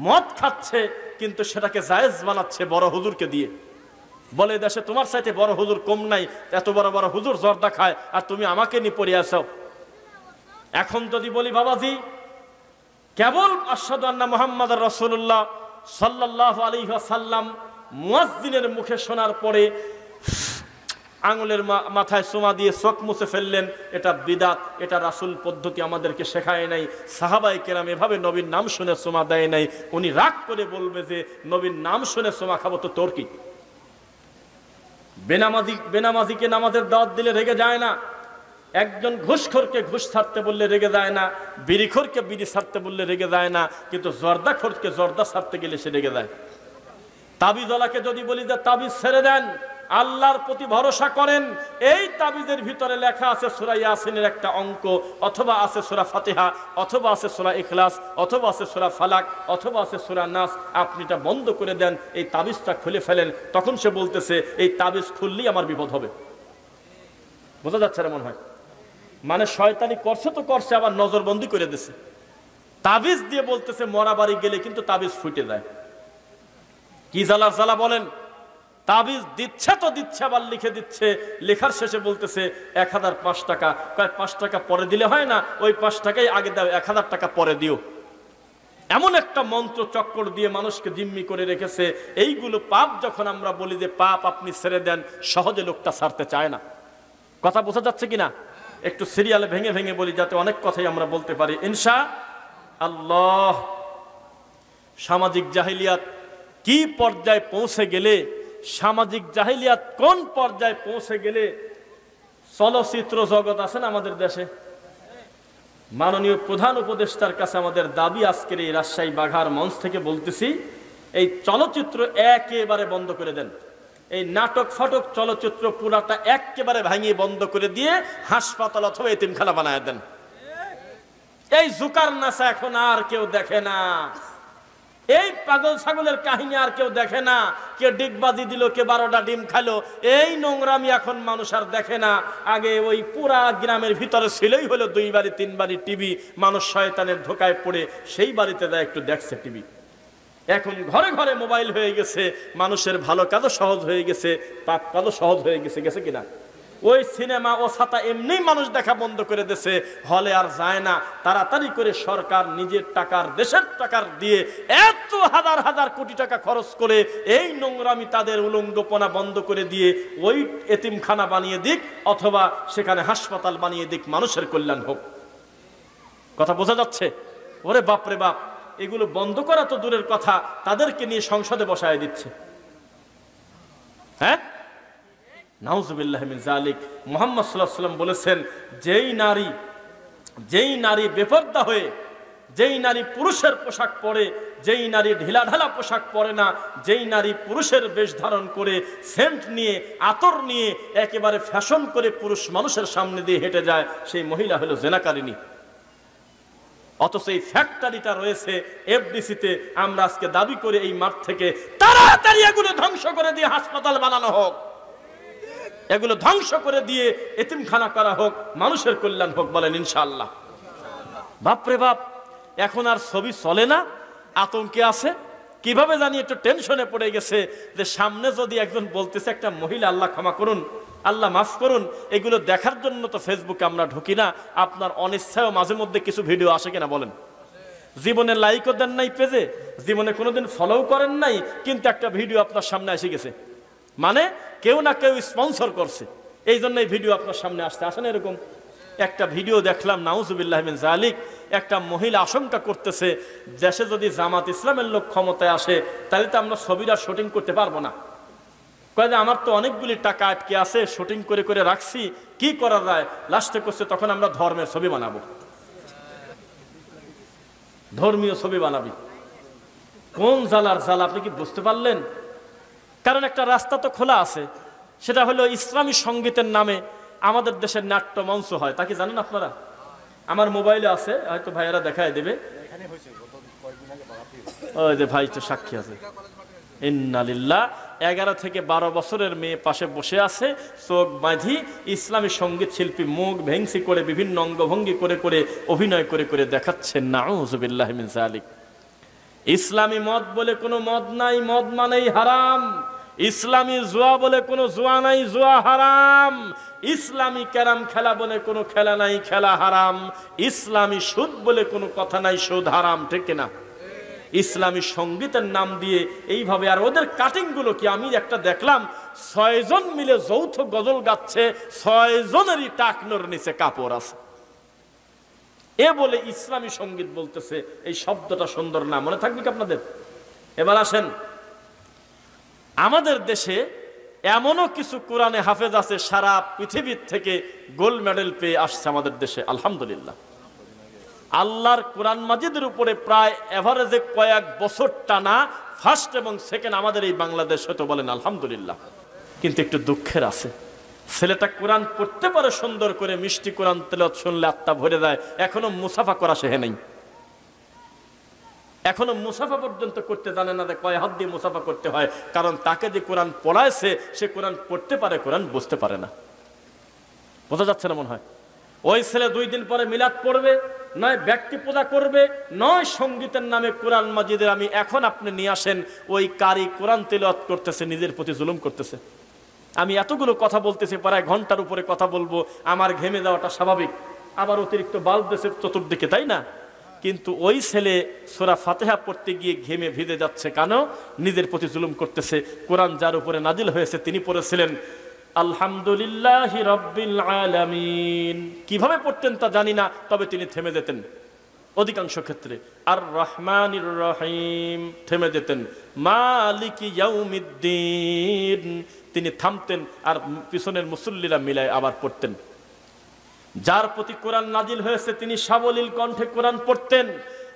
মদ খাচ্ছে কিন্তু সেটাকে জায়েজ বানাচ্ছে বড় হুজুরকে দিয়ে। বলে দেশে তোমার সাথে বড় হুজুর কম নাই, এত বড় বড় হুজুর জর্দা খায় আর তুমি আমাকে নিয়ে পড়ে আসো। এখন যদি বলি বাবাজি কেবল আশহাদু আন্না মুহাম্মাদুর রাসূলুল্লাহ সাল্লাল্লাহু আলাইহি ওয়াসাল্লাম মুয়াজ্জিনের মুখে শোনার পরে আঙুলের মাথায় চুমা দিয়ে চোখ মুছে ফেললেন, এটা বিদাত, এটা রাসূল পদ্ধতি আমাদেরকে শেখায় নাই, সাহাবায়ে কেরাম এভাবে নবীর নাম শুনে চুমা দেয় নাই। উনি রাগ করে বলবে যে নবীর নাম শুনে চুমা খাবো তো তোর কি? বেনামাজিকে নামাজের দাওয়াত দিলে রেগে যায় না, একজন ঘুষখোরকে ঘুষ ছাড়তে বললে রেগে যায় না, বিড়িখোরকে বিড়ি ছাড়তে বললে রেগে যায় না, কিন্তু জর্দাখোরকে জর্দা ছাড়তে গেলে সে রেগে যায়। তাবিজওয়ালাকে যদি বলি যে তাবিজ ছেড়ে দেন, আল্লাহর প্রতি ভরসা করেন, এই তাবিজের ভিতরে লেখা আছে সূরা ইয়াসিনের একটা অঙ্ক, অথবা আছে সূরা ফাতিহা, অথবা আছে সূরা ইখলাস, অথবা আছে সূরা ফালাক, অথবা আছে সূরা নাস, আপনি এটা বন্ধ করে দেন, এই তাবিজটা খুলে ফেলেন। তখন সে বলতেছে এই তাবিজ খুললেই আমার বিপদ হবে। বোঝা যাচ্ছে না মনে হয়? মানে শয়তানি করছে তো করছে, আবার নজরবন্দি করে দিছে। তাবিজ দিয়ে বলতেছে মরা বাড়ি গেলে কিন্তু তাবিজ ফুটে যায়। কি জ্বালার জ্বালা বলেন! তাবিজ দিচ্ছে তো দিচ্ছে, আবার লিখে দিচ্ছে, লেখার শেষে বলতেছে 1005 টাকা। কয় 5 টাকা পরে দিলে হয় না, ওই 5 টাকাই আগে দাও, 1000 টাকা পরে দিও। এমন একটা মন্ত্র চক্কর দিয়ে মানুষকে জিম্মি করে রেখেছে। এইগুলো পাপ। যখন আমরা বলি যে পাপ আপনি ছেড়ে দেন, সহজে লোকটা ছাড়তে চায় না। কথা বোঝা যাচ্ছে কিনা? একটু সিরিয়ালে ভেঙে ভেঙে বলি যাতে অনেক কথাই আমরা বলতে পারি ইনশাআল্লাহ। সামাজিক জাহিলিয়াত কি পর্যায়ে পৌঁছে গেলে, সামাজিক জাহিলিয়াত কোন পর্যায়ে পৌঁছে গেলে, চলচ্চিত্র জগৎ আছেন আমাদের দেশে, মাননীয় প্রধান উপদেষ্টার কাছে আমাদের দাবি, আজকের এই রাজশাহী বাঘার মঞ্চ থেকে বলতেছি, এই চলচ্চিত্র একেবারে বন্ধ করে দেন। এই নাটক ফাটক চলচ্চিত্র পুরাটা একেবারে ভাঙিয়ে বন্ধ করে দিয়ে হাসপাতাল অথবা এতিমখানা বানায় দেন। এই জুকার নাচা এখন আর কেউ দেখে না, এই পাগল ছাগলের কাহিনী আর কেউ দেখে না। কে ডিগবাজি দিল, কে 12টা ডিম খালো, এই নোংরামি এখন মানুষ আর দেখে না। আগে ওই পুরা গ্রামের ভিতরে ছিলই হলো 2 বাড়ি 3 বাড়ি টিভি, মানুষ শয়তানের ধোকায় পড়ে সেই বাড়িতে যায় একটু দেখছে টিভি। এখন ঘরে ঘরে মোবাইল হয়ে গেছে, মানুষের ভালো কাজও সহজ হয়ে গেছে, পাপ কাজও সহজ হয়ে গেছে। গেছে কিনা? ওই সিনেমা ও ছাতা এমনি মানুষ দেখা বন্ধ করে দিয়েছে, হলে আর যায় না। তাড়াতাড়ি করে সরকার নিজের টাকার, দেশের টাকার দিয়ে এত হাজার হাজার কোটি টাকা খরচ করে এই নোংরামি, তাদের উলঙ্গপনা বন্ধ করে দিয়ে ওই এতিমখানা বানিয়ে দিক, অথবা সেখানে হাসপাতাল বানিয়ে দিক, মানুষের কল্যাণ হোক। কথা বোঝা যাচ্ছে? ওরে বাপরে বাপ, এগুলো বন্ধ করা তো দূরের কথা, তাদেরকে নিয়ে সংসদে বসায় দিচ্ছে। হ্যাঁ, নাউজুবিল্লাহি মিন যালিক। মুহাম্মদ সাল্লাল্লাহু আলাইহি ওয়াসাল্লাম বলেছেন, যেই নারী বেপরদা হয়ে, যেই নারী পুরুষের পোশাক পরে, যেই নারী ঢিলাঢালা পোশাক পরে না, যেই নারী পুরুষের বেশ ধারণ করে, সেন্ট নিয়ে, আতর নিয়ে একেবারে ফ্যাশন করে পুরুষ মানুষের সামনে দিয়ে হেঁটে যায়, সেই মহিলা হলো জেনাকারিনী। অথচ এই ফ্যাক্টরিটা রয়েছে এফডিসিতে। আমরা আজকে দাবি করে এই মাঠ থেকে তাড়াতাড়ি এগুলো ধ্বংস করে দিয়ে হাসপাতাল বানানো হোক, এগুলো ধ্বংস করে দিয়ে এতিমখানা করা হোক, মানুষের কল্যাণ হোক। বলেন ইনশাআল্লাহ। বাপরে বাপ, এখন আর ছবি চলে না, আতঙ্কে আছে। কিভাবে জানি একটু টেনশনে পড়ে গেছে যে সামনে যদি একজন বলতেছে একটা মহিলা, আল্লাহ ক্ষমা করুন, আল্লাহ মাফ করুন, এগুলো দেখার জন্য তো ফেসবুকে আমরা ঢুকি না। আপনার অনিচ্ছায় মাঝে মধ্যে কিছু ভিডিও আসে কিনা বলেন? জীবনে লাইকও দেন নাই পেজে, জীবনে কোনোদিন ফলোও করেন নাই, কিন্তু একটা ভিডিও আপনার সামনে এসে গেছে, মানে কেউ না কেউ স্পন্সর করছে, এই জন্য এই ভিডিও আপনার সামনে আসতে আসে না। এরকম একটা ভিডিও দেখলাম, নাউজুবিল্লাহি মিন যালিক। একটা মহিলা আশঙ্কা করতেছে, দেশে যদি জামাত ইসলামের লোক ক্ষমতায় আসে, তাহলে তো আমরা ছবিটা শুটিং করতে পারবো না। কয়ে যে আমার তো অনেকগুলি টাকা আটকে আছে, শুটিং করে করে রাখছি, কি করা যায়? লাস্টে করছে তখন আমরা ধর্মের ছবি বানাবো, ধর্মীয় ছবি বানাবি। কোন জ্বালার জ্বালা, আপনি কি বুঝতে পারলেন? কারণ একটা রাস্তা তো খোলা আছে, সেটা হলো ইসলামী সঙ্গীতের নামে আমাদের দেশের নাট্য মঞ্চ হয়। তা কি জানেন আপনারা? আমার মোবাইলে আছে, হয়তো ভাইয়েরা দেখায় দেবে। ওই যে ভাই তো সাক্ষী আছে। ইন্নালিল্লাহ, 11 থেকে 12 বছরের মেয়ে পাশে বসে আছে, চোখ বাঁধি, ইসলামী সঙ্গীত শিল্পী মুখ ভেংসি করে, বিভিন্ন অঙ্গভঙ্গি করে করে, অভিনয় করে করে দেখাচ্ছেন। নাউজুবিল্লাহি মিন যালিক। ইসলামী মদ বলে কোনো মদ নাই, মদ মানেই হারাম। ইসলামী জুয়া বলে কোনো জুয়া নাই, জুয়া হারাম। ইসলামী ক্যারাম খেলা বলে কোনো খেলা নাই, খেলা হারাম। ইসলামী সুদ বলে কোনো কথা নাই, সুদ হারাম। ঠিক কিনা? ইসলামী সঙ্গীতের নাম দিয়ে এইভাবে, আর ওদের কাটিং গুলো কি, আমি একটা দেখলাম 6 জন মিলে যৌথ গজল গাচ্ছে, 6 জনেরই টাকনোর নিচে কাপড় আছে। এ বলে ইসলামী সঙ্গীত বলতেছে। এই শব্দটা সুন্দর না, মনে থাকবে কি আপনাদের? এবার আসেন, আমাদের দেশে এমনও কিছু কোরআনে হাফেজ আছে সারা পৃথিবীর থেকে গোল্ড মেডেল পেয়ে আসছে আমাদের দেশে, আলহামদুলিল্লাহ। আল্লাহর কোরআন মাজিদের উপরে প্রায় এভারেজে কয়েক বছর টানা ফার্স্ট এবং সেকেন্ড আমাদের এই বাংলাদেশ, হয়তো বলেন আলহামদুলিল্লাহ। কিন্তু একটু দুঃখের আছে, ছেলেটা কোরআন পড়তে পারে সুন্দর করে, মিষ্টি কোরআন তেলাওয়াত শুনলে আত্মা ভরে যায়, এখনো মুসাফা করা শেখে নাই, এখনো মুসাফা পর্যন্ত করতে জানে না, কয় হাত দিয়ে মুসাফা করতে হয়। কারণ তাকে যে কোরআন পড়ায়ছে সে কোরআন পড়তে পারে, কোরআন বুঝতে পারে না। বোঝা যাচ্ছে না মনে হয়? ওই ছেলে 2 দিন পরে মিলাদ পড়বে, নয় ব্যক্তি পূজা করবে, নয় সঙ্গীতের নামে কোরআন মাজিদের, আমি এখন আপনি নিয়ে আসেন, ওই কারি কোরআন তেলাওয়াত করতেছে, নিজের প্রতি জুলুম করতেছে। আমি এতগুলো কথা বলতেছি, প্রায় ঘন্টার উপরে কথা বলবো, আমার ঘেমে যাওয়াটা স্বাভাবিক। আবার অতিরিক্ত বাল্ব দেশে চতুর্দিকে, তাই না? কিন্তু ওই ছেলে সূরা ফাতিহা পড়তে গিয়ে ঘেমে ভিজে যাচ্ছে, কেন? নিজের প্রতি জুলুম করতেছে। কোরআন যার উপরে নাজিল হয়েছে তিনি পড়েছিলেন আলহামদুলিল্লাহি রাব্বিল আলামিন। কিভাবে পড়তেন তা জানি না, তবে তিনি থেমে যেতেন অধিকাংশ ক্ষেত্রে। আর রহমানির রহিম থেমে যেতেন। মালিকি ইয়াউমিদ্দিন তিনি থামতেন, আর পিছনের মুসল্লিরা মিলায় আবার পড়তেন। যার প্রতি কোরআন নাজিল হয়েছে তিনি সাবলীল কণ্ঠে কোরআন পড়তেন।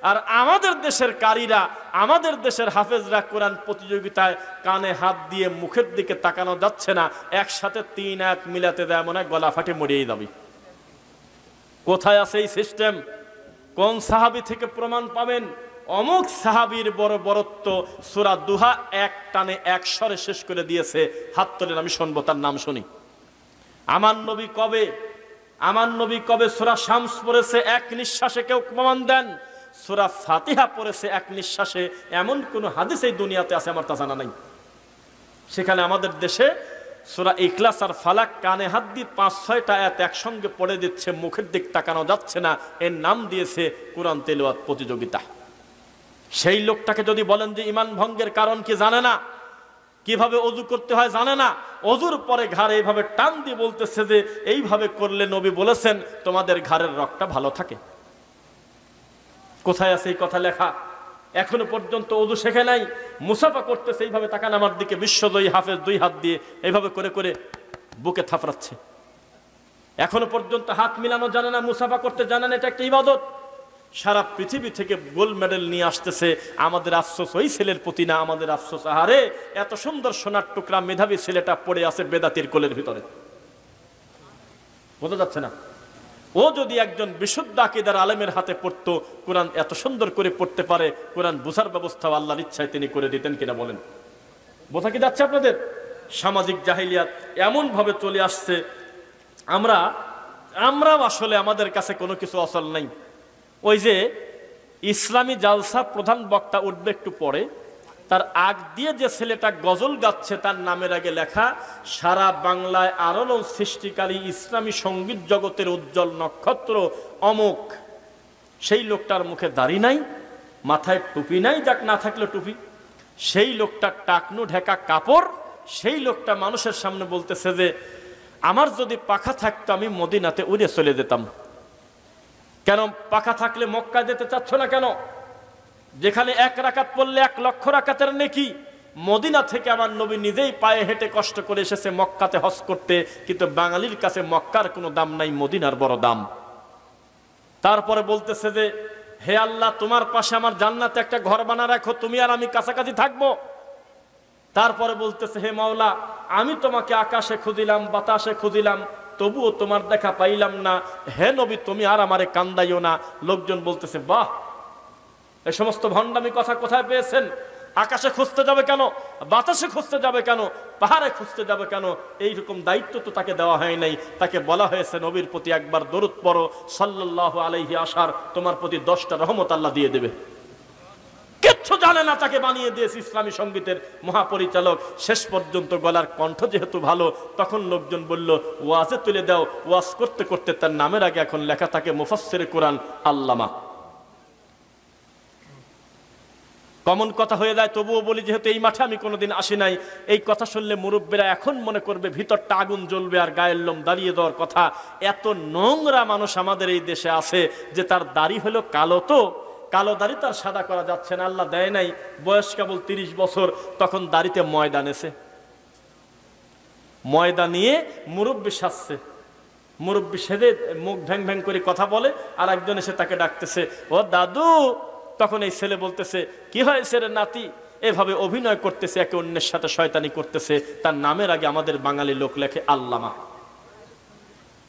আর আমাদের দেশের কারীরা, আমাদের দেশের হাফেজরা কোরআন প্রতিযোগিতায় কানে হাত দিয়ে মুখের দিকে তাকানো যাচ্ছে না, একসাথে 3 আয়াত মিলাতে দেয়, মনে হয় গলা ফাটে মরিয়ে যাবে। কোথায় আছে এই সিস্টেম? কোন সাহাবী থেকে প্রমাণ পাবেন? অমুক সাহাবীর বড় বড়ত্ব সূরা দুহা এক টানে 1 স্বরে শেষ করে দিয়েছে, হাত তোলেন, আমি শুনবো, তার নাম শুনি। আমার নবী কবে সূরা শামস পড়েছে 1 নিঃশ্বাসে? কেউ প্রমাণ দেন। সূরা ফাতিহা পড়েছে 1 নিঃশ্বাসে, এমন কোন হাদিস এই দুনিয়াতে আছে আমার তা জানা নাই। সেখানে আমাদের দেশে সূরা ইখলাস আর ফালাক কানে হাত দিয়ে 5-6টা আয়াত একসঙ্গে পড়ে দিচ্ছে, মুখের দিক তাকানো যাচ্ছে না, এর নাম দিয়েছে কোরআন তেলাওয়াত প্রতিযোগিতা। সেই লোকটাকে যদি বলেন যে ঈমান ভঙ্গের কারণ কি জানে না, কিভাবে ওযু করতে হয় জানে না, ওযুর পরে ঘাড়ে এইভাবে টান দিয়ে বলতেছে যে এইভাবে করলে নবী বলেছেন তোমাদের ঘাড়ের রগটা ভালো থাকে। কোথায় আছে এই কথা লেখা? এখনো পর্যন্ত ওযু শেখে নাই, মুসাফা করতেছে, এইভাবে তাকান আমার দিকে, বিশ্বজয়ী হাফেজ 2 হাত দিয়ে এইভাবে করে করে বুকে থাপড়াচ্ছে। এখনো পর্যন্ত হাত মিলানো জানে না, মুসাফা করতে জানে না, এটা একটা ইবাদত। সারা পৃথিবী থেকে গোল্ড মেডেল নিয়ে আসতেছে। আমাদের আফসোস ওই ছেলের প্রতি না, আমাদের আফসোস আহারে এত সুন্দর সোনার টুকরা মেধাবী ছেলেটা পড়ে আছে বেদাতির কোলের ভিতরে। বোঝা যাচ্ছে না? ও যদি একজন বিশুদ্ধ আকীদার আলেমের হাতে পড়তো, কোরআন এত সুন্দর করে পড়তে পারে, কোরআন বুঝার ব্যবস্থা আল্লাহর ইচ্ছায় তিনি করে দিতেন কিনা বলেন? বোঝা কি যাচ্ছে আপনাদের? সামাজিক জাহিলিয়াত এমন ভাবে চলে আসছে, আমরাও আসলে আমাদের কাছে কোনো কিছু আসল নাই। ওই যে ইসলামী জালসা প্রধান বক্তা উঠবে একটু পরে, তার আগ দিয়ে যে ছেলেটা গজল গাচ্ছে তার নামের আগে লেখা সারা বাংলায় আলোড়ন সৃষ্টিকারী ইসলামী সঙ্গীত জগতের উজ্জ্বল নক্ষত্র অমুক। সেই লোকটার মুখে দাড়ি নাই, মাথায় টুপি নাই, যাক না থাকলে টুপি, সেই লোকটার টাকনু ঢেকা কাপড়, সেই লোকটা মানুষের সামনে বলতেছে যে আমার যদি পাখা থাকতো আমি মদিনাতে উড়ে চলে যেতাম। কেন পাখা থাকলে মক্কা যেতে চাচ্ছ না কেন? যেখানে 1 রাকাত পড়লে 1 লক্ষ রাকাতের নেকি। মদিনা থেকে আমার নবী নিজেই পায়ে হেঁটে কষ্ট করে এসেছে মক্কাতে হজ করতে, কিন্তু বাঙালির কাছে মক্কার কোনো দাম নাই, মদিনার বড় দাম। তারপরে বলতেছে যে হে আল্লাহ, তোমার পাশে আমার জান্নাতে একটা ঘর বানা রাখো, তুমি আর আমি কাছাকাছি থাকবো। তারপরে বলতেছে হে মাওলা, আমি তোমাকে আকাশে খুঁজিলাম, বাতাসে খুঁজিলাম, তবুও তোমার দেখা পাইলাম না। হে নবী, তুমি আর আমারে কান্দাইও না। লোকজন বলতেছে বাহ, এই সমস্ত ভণ্ডামি কথা কোথায় পেয়েছেন? আকাশে খুঁজতে যাবে কেন? বাতাসে খুঁজতে যাবে কেন? পাহাড়ে খুঁজতে যাবে কেন? এইরকম দায়িত্ব তো তাকে দেওয়া হয় নাই। তাকে বলা হয়েছে নবীর প্রতি একবার দরুদ পড়ো সাল্লাল্লাহু আলাইহি আসার, তোমার প্রতি 10টা রহমত আল্লাহ দিয়ে দেবে। কিচ্ছু জানে না তাকে বানিয়ে দিয়েছে ইসলামী সঙ্গীতের মহাপরিচালক। শেষ পর্যন্ত গলার কণ্ঠ যেহেতু ভালো, তখন লোকজন বলল ওয়াজে তুলে দাও। ওয়াজ করতে করতে তার নামের আগে এখন লেখা থাকে মুফাসসিরে কোরআন আল্লামা। কমন কথা হয়ে যায়, তবুও বলি যেহেতু এই মাঠে আমি কোনোদিন আসি নাই, এই কথা শুনলে মুরব্বীরা এখন মনে করবে ভিতরটা আগুন জ্বলবে আর গায়ের লোম দাঁড়িয়ে দেওয়ার কথা। এত নোংরা মানুষ আমাদের এই দেশে আছে যে তার দাড়ি হলো কালো, তো কালো দাড়ি তার সাদা করা যাচ্ছে না, আল্লাহ দেয় নাই, বয়স কেবল 30 বছর, তখন দাড়িতে ময়দা নেছে, ময়দা নিয়ে মুরব্বী সাজছে। মুরব্বী সেজে মুখ ভ্যাং ভ্যাং করে কথা বলে, আর একজন এসে তাকে ডাকতেছে ও দাদু। তখন এই ছেলে বলতেছে কি হয়েছে রে নাতি, এভাবে অভিনয় করতেছে, একে অন্যের সাথে শয়তানি করতেছে। তার নামের আগে আমাদের বাঙালি লোক লেখে আল্লামা।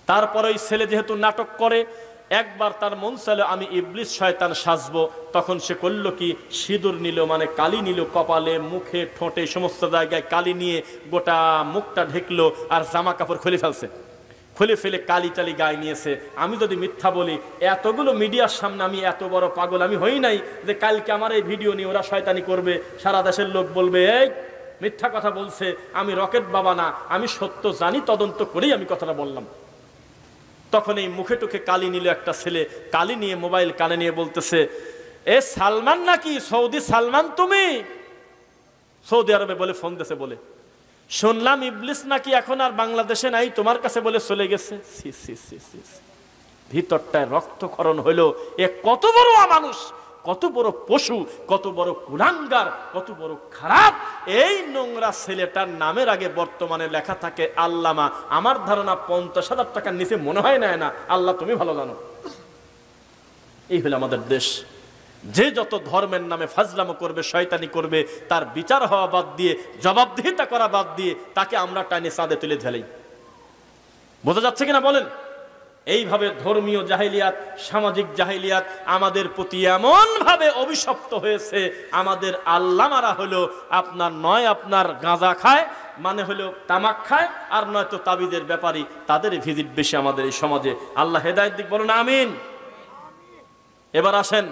তারপরে ওই ছেলে যেহেতু নাটক করে, একবার তার মন চাইল আমি ইবলিস শয়তান সাজবো, তখন সে করলো কি, সিঁদুর নিল, মানে কালি নিল, কপালে মুখে ঠোঁটে সমস্ত জায়গায় কালি নিয়ে গোটা মুখটা ঢেকলো, আর জামা কাপড় খুলে ফেলছে, খুলে ফেলে কালি টালি গায়ে নিয়েছে। আমি যদি মিথ্যা বলি, এতগুলো মিডিয়ার সামনে আমি এত বড় পাগল আমি হই নাই যে কালকে আমার এই ভিডিও নিয়ে ওরা শয়তানি করবে, সারা দেশের লোক বলবে এই মিথ্যা কথা বলছে। আমি রকেট বাবা না, আমি সত্য জানি, তদন্ত করেই আমি কথাটা বললাম। তখন এই মুখে টুখে কালি নিল একটা ছেলে, কালি নিয়ে মোবাইল কানে নিয়ে বলতেছে এ সালমান নাকি, সৌদি সালমান তুমি? সৌদি আরবে বলে ফোন দিয়েছে, বলে শুনলাম ইবলিস নাকি এখন আর বাংলাদেশে নাই, তোমার কাছে বলে চলে গেছে। ভিতরটায় রক্তক্ষরণ হইলো। এ কত বড় মানুষ, কত বড় পশু, কত বড় কুলাঙ্গার, কত বড় খারাপ। এই নোংরা ছেলেটার নামের আগে বর্তমানে লেখা থাকে আল্লামা। আমার ধারণা 50,000 টাকার নিচে মনে হয় না, আল্লাহ তুমি ভালো জানো। এই হলো আমাদের দেশ। যে যত ধর্মের নামে ফাজলামো করবে, শয়তানি করবে, তার বিচার হওয়া বাদ দিয়ে, জবাবদিহিতা করা বাদ দিয়ে তাকে আমরা টাইনে চাঁদে তুলে ঢেলাই। বোঝা যাচ্ছে কিনা বলেন? এইভাবে ধর্মীয় জাহিলিয়াত, সামাজিক জাহিলিয়াত আমাদের প্রতি এমন ভাবে অভিশপ্ত হয়েছে। আমাদের আল্লামারা হলো আপনার নয় আপনার গাঁজা খায়, মানে হলো তামাক খায়, আর নয়তো তাবিদের ব্যাপারী, তাদের ভিজিট বেশি আমাদের এই সমাজে। আল্লাহ হেদায়েত দিক, বলুন আমিন। এবার আসেন,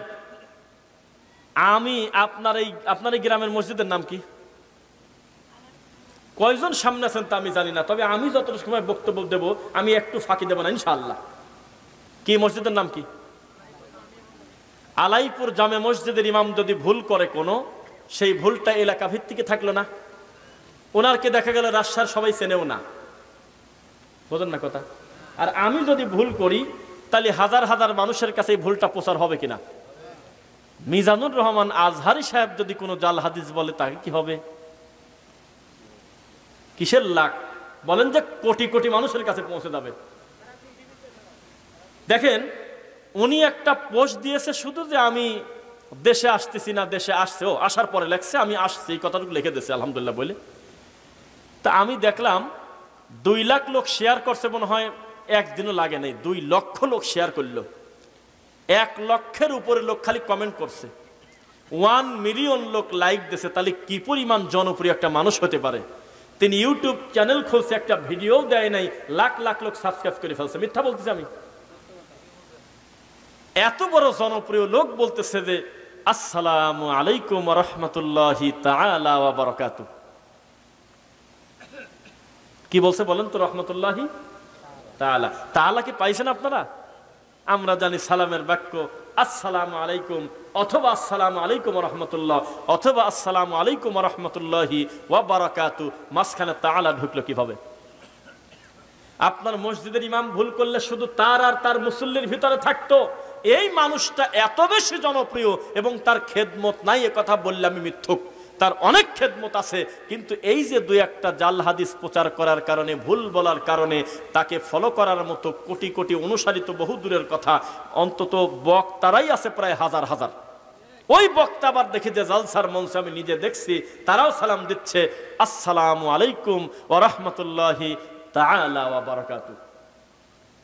আমি আপনার এই গ্রামের মসজিদের নাম কি? কয়জন সামনে আছেন তা আমি জানি না, তবে আমি যতটা সময় বক্তব্য দেব আমি একটু ফাঁকি দেব না ইনশাআল্লাহ। কি মসজিদের নাম কি? আলাইপুর জামে মসজিদের ইমাম যদি ভুল করে কোনো, সেই ভুলটা এলাকা ভিত্তিকে থাকলো না, ওনারকে দেখা গেল রাজশাহীর সবাই চেনেও না, বোঝেন না কথা। আর আমি যদি ভুল করি, তাহলে হাজার হাজার মানুষের কাছে এই ভুলটা প্রচার হবে কিনা? মিজানুর রহমান আজহারি সাহেব যদি কোনো জাল হাদিস বলে, তাকে কি হবে? কিসের লাখ, বলেন যে কোটি কোটি মানুষের কাছে পৌঁছে যাবে। দেখেন, উনি একটা পোস্ট দিয়েছে শুধু যে আমি দেশে আসতেছি না, দেশে আসছে, ও আসার পরে লেখছে আমি আসছি, এই কথাটুকু লিখে দিয়েছে আলহামদুলিল্লাহ বলে। তা আমি দেখলাম 2 লাখ লোক শেয়ার করছে, মনে হয় একদিনও লাগে নাই, 2 লক্ষ লোক শেয়ার করলো। 1 লক্ষের উপরে লোক খালি কমেন্ট করছে, 1 মিলিয়ন লোক লাইক দিয়েছে। তাহলে কি পরিমাণ জনপ্রিয় একটা মানুষ হতে পারে। তিনি ইউটিউব চ্যানেল খুলছে, একটা ভিডিও দেয় নাই, লাখ লাখ লোক সাবস্ক্রাইব করে ফেলছে। মিথ্যা বলতেছি আমি? এত বড় জনপ্রিয় লোক বলতেছে যে আসসালামু আলাইকুম ওয়া রাহমাতুল্লাহি তাআলা ওয়া বারাকাতুহু। কি বলছে বলেন তো? রহমতুল্লাহি তাআলা। তাআলা কি পাইছেন আপনারা? আমরা জানি সালামের বাক্য আসসালামু আলাইকুম, অথবা আসসালামু আলাইকুম ওয়া রাহমাতুল্লাহ, অথবা আসসালামু আলাইকুম ওয়া রাহমাতুল্লাহি ওয়া বারাকাতুহু। মাঝখানে তাআলা ঢুকলো কিভাবে? আপনার মসজিদের ইমাম ভুল করলে শুধু তার আর তার মুসল্লির ভিতরে থাকতো। এই মানুষটা এত বেশি জনপ্রিয় এবং তার খেদমত নাই, এ কথা বললে আমি মিথ্যুক। তার অনেক খেদমত আছে, কিন্তু এই যে 2-1টা জাল হাদিস প্রচার করার কারণে, ভুল বলার কারণে তাকে ফলো করার মতো কোটি কোটি অনুসারী তো বহু দূরের কথা, অন্তত বক্তারাই আছে প্রায় হাজার হাজার। ওই বক্তা আবার দেখি যে জালসার মঞ্চে আমি নিজে দেখছি, তারাও সালাম দিচ্ছে আসসালামু আলাইকুম ওয়া রাহমাতুল্লাহি তাআলা ওয়া বারাকাতুহু।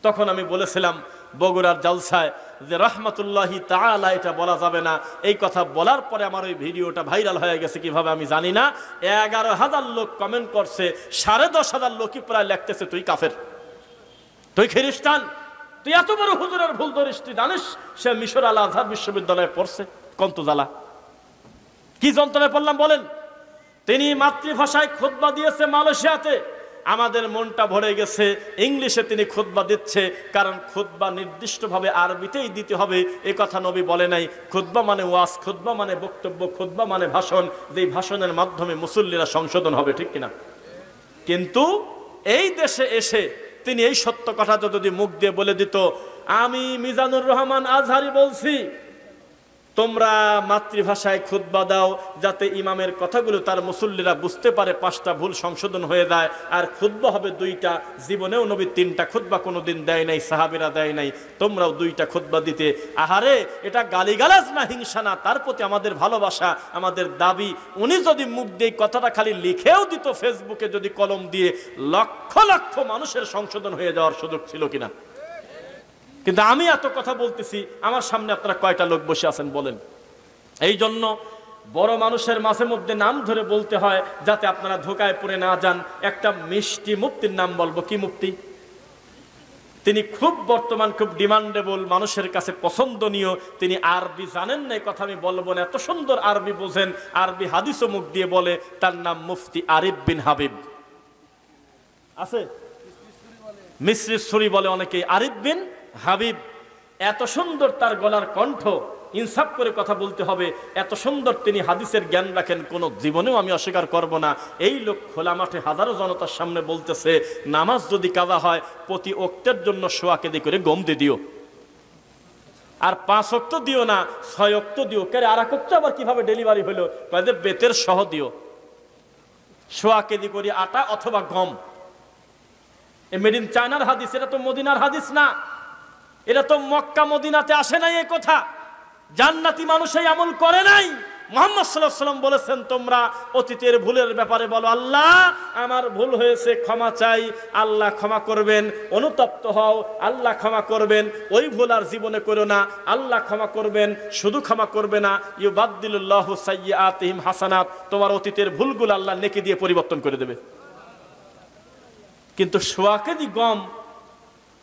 তখন আমি বলেছিলাম বগুড়ার জালসায় যে রাহমাতুল্লাহি তাআলা এটা বলা যাবে না। এই কথা বলার পরে আমার ওই ভিডিওটা ভাইরাল হয়ে গেছে কিভাবে আমি জানি না। 11,000 লোক কমেন্ট করছে, 10,500 লোকই প্রায় লিখতেছে তুই কাফের, তুই খ্রিস্টান, তুই এত বড় হুজুরের ভুল ধরিস, তুই জানিস সে মিশর আল আজহার বিশ্ববিদ্যালয়ে পড়ছে, কন্ত জ্বালা। কি যন্ত্রণায় পড়লাম বলেন। তিনি মাতৃভাষায় খুতবা দিয়েছে মালয়েশিয়াতে, আমাদের মনটা ভরে গেছে। ইংলিশে তিনি খুতবা দিচ্ছে, কারণ খুতবা নির্দিষ্টভাবে আরবিতেই দিতে হবে এ কথা নবী বলে নাই। খুতবা মানে ওয়াজ, খুতবা মানে বক্তব্য, খুতবা মানে ভাষণ, যেই ভাষণের মাধ্যমে মুসল্লিরা সংশোধন হবে, ঠিক কিনা? কিন্তু এই দেশে এসে তিনি এই সত্য কথাটা যদি মুখ দিয়ে বলে দিত, আমি মিজানুর রহমান আজহারি বলছি, তোমরা মাতৃভাষায় খুতবা দাও, যাতে ইমামের কথাগুলো তার মুসল্লিরা বুঝতে পারে, 5টা ভুল সংশোধন হয়ে যায়। আর খুতবা হবে 2টা, জীবনেও নবী 3টা খুতবা কোনোদিন দেয় নাই, সাহাবীরা দেয় নাই, তোমরাও 2টা খুতবা দিতে। আহারে, এটা গালিগালাজ না, হিংসা না, তার প্রতি আমাদের ভালোবাসা, আমাদের দাবি। উনি যদি মুখ দিয়ে কথাটা খালি লিখেও দিত, ফেসবুকে যদি কলম দিয়ে, লক্ষ লক্ষ মানুষের সংশোধন হয়ে যাওয়ার সুযোগ ছিল কিনা? কিন্তু আমি এত কথা বলতেছি, আমার সামনে আপনারা কয়টা লোক বসে আছেন বলেন? এই জন্য বড় মানুষের মাঝে মধ্যে নাম ধরে বলতে হয়, যাতে আপনারা ধোকায় পড়ে না যান। একটা মিষ্টি মুফতির নাম বলবো। কি মুফতি? তিনি খুব বর্তমান খুব ডিমান্ডেবল, মানুষের কাছে পছন্দনীয়। তিনি আরবি জানেন না, কথা আমি বলবো না, এত সুন্দর আরবি বোঝেন, আরবি হাদিসও মুখ দিয়ে বলে। তার নাম মুফতি আরিফ বিন হাবিব। আছে মিসরি সুরি বলে অনেকে, আরিফ বিন হাবিব। এত সুন্দর তার গলার কণ্ঠ, ইনসাফ করে কথা বলতে হবে, এত সুন্দর তিনি হাদিসের জ্ঞান রাখেন, কোন জীবনেও আমি অস্বীকার করব না। এই লোক খোলা মাঠে হাজারো জনতার সামনে বলতেছে, নামাজ যদি কাজা হয় প্রতি ওয়াক্তের জন্য 100 কেজি করে গম দিয়ে দিও, আর 5 ওয়াক্ত দিও না, 6 ওয়াক্ত দিও। কে আর এক ওয়াক্ত আবার কিভাবে ডেলিভারি হলো? কয়েকদের বেতের সহ দিও, 100 কেজি করে আটা অথবা গম। এ মেড ইন চায়নার হাদিস, এটা তো মদিনার হাদিস না, এটা তো মক্কা মদিনাতে আসে নাই। এই কথা জান্নাতি মানুষ এই আমল করে নাই। মুহাম্মদ সাল্লাল্লাহু আলাইহি ওয়াসাল্লাম বলেছেন, তোমরা অতীতের ভুলের ব্যাপারে বলো, আল্লাহ আমার ভুল হয়েছে, ক্ষমা চাই, আল্লাহ ক্ষমা করবেন। অনুতপ্ত হও, আল্লাহ ক্ষমা করবেন। ওই ভুল আর জীবনে করো না, আল্লাহ ক্ষমা করবেন। শুধু ক্ষমা করবে না, ইউবাদদিলুল্লাহু সাইয়্যাতিহিম হাসানাত, তোমার অতীতের ভুলগুলো আল্লাহ নেকি দিয়ে পরিবর্তন করে দেবে। কিন্তু 100 কেজি গম,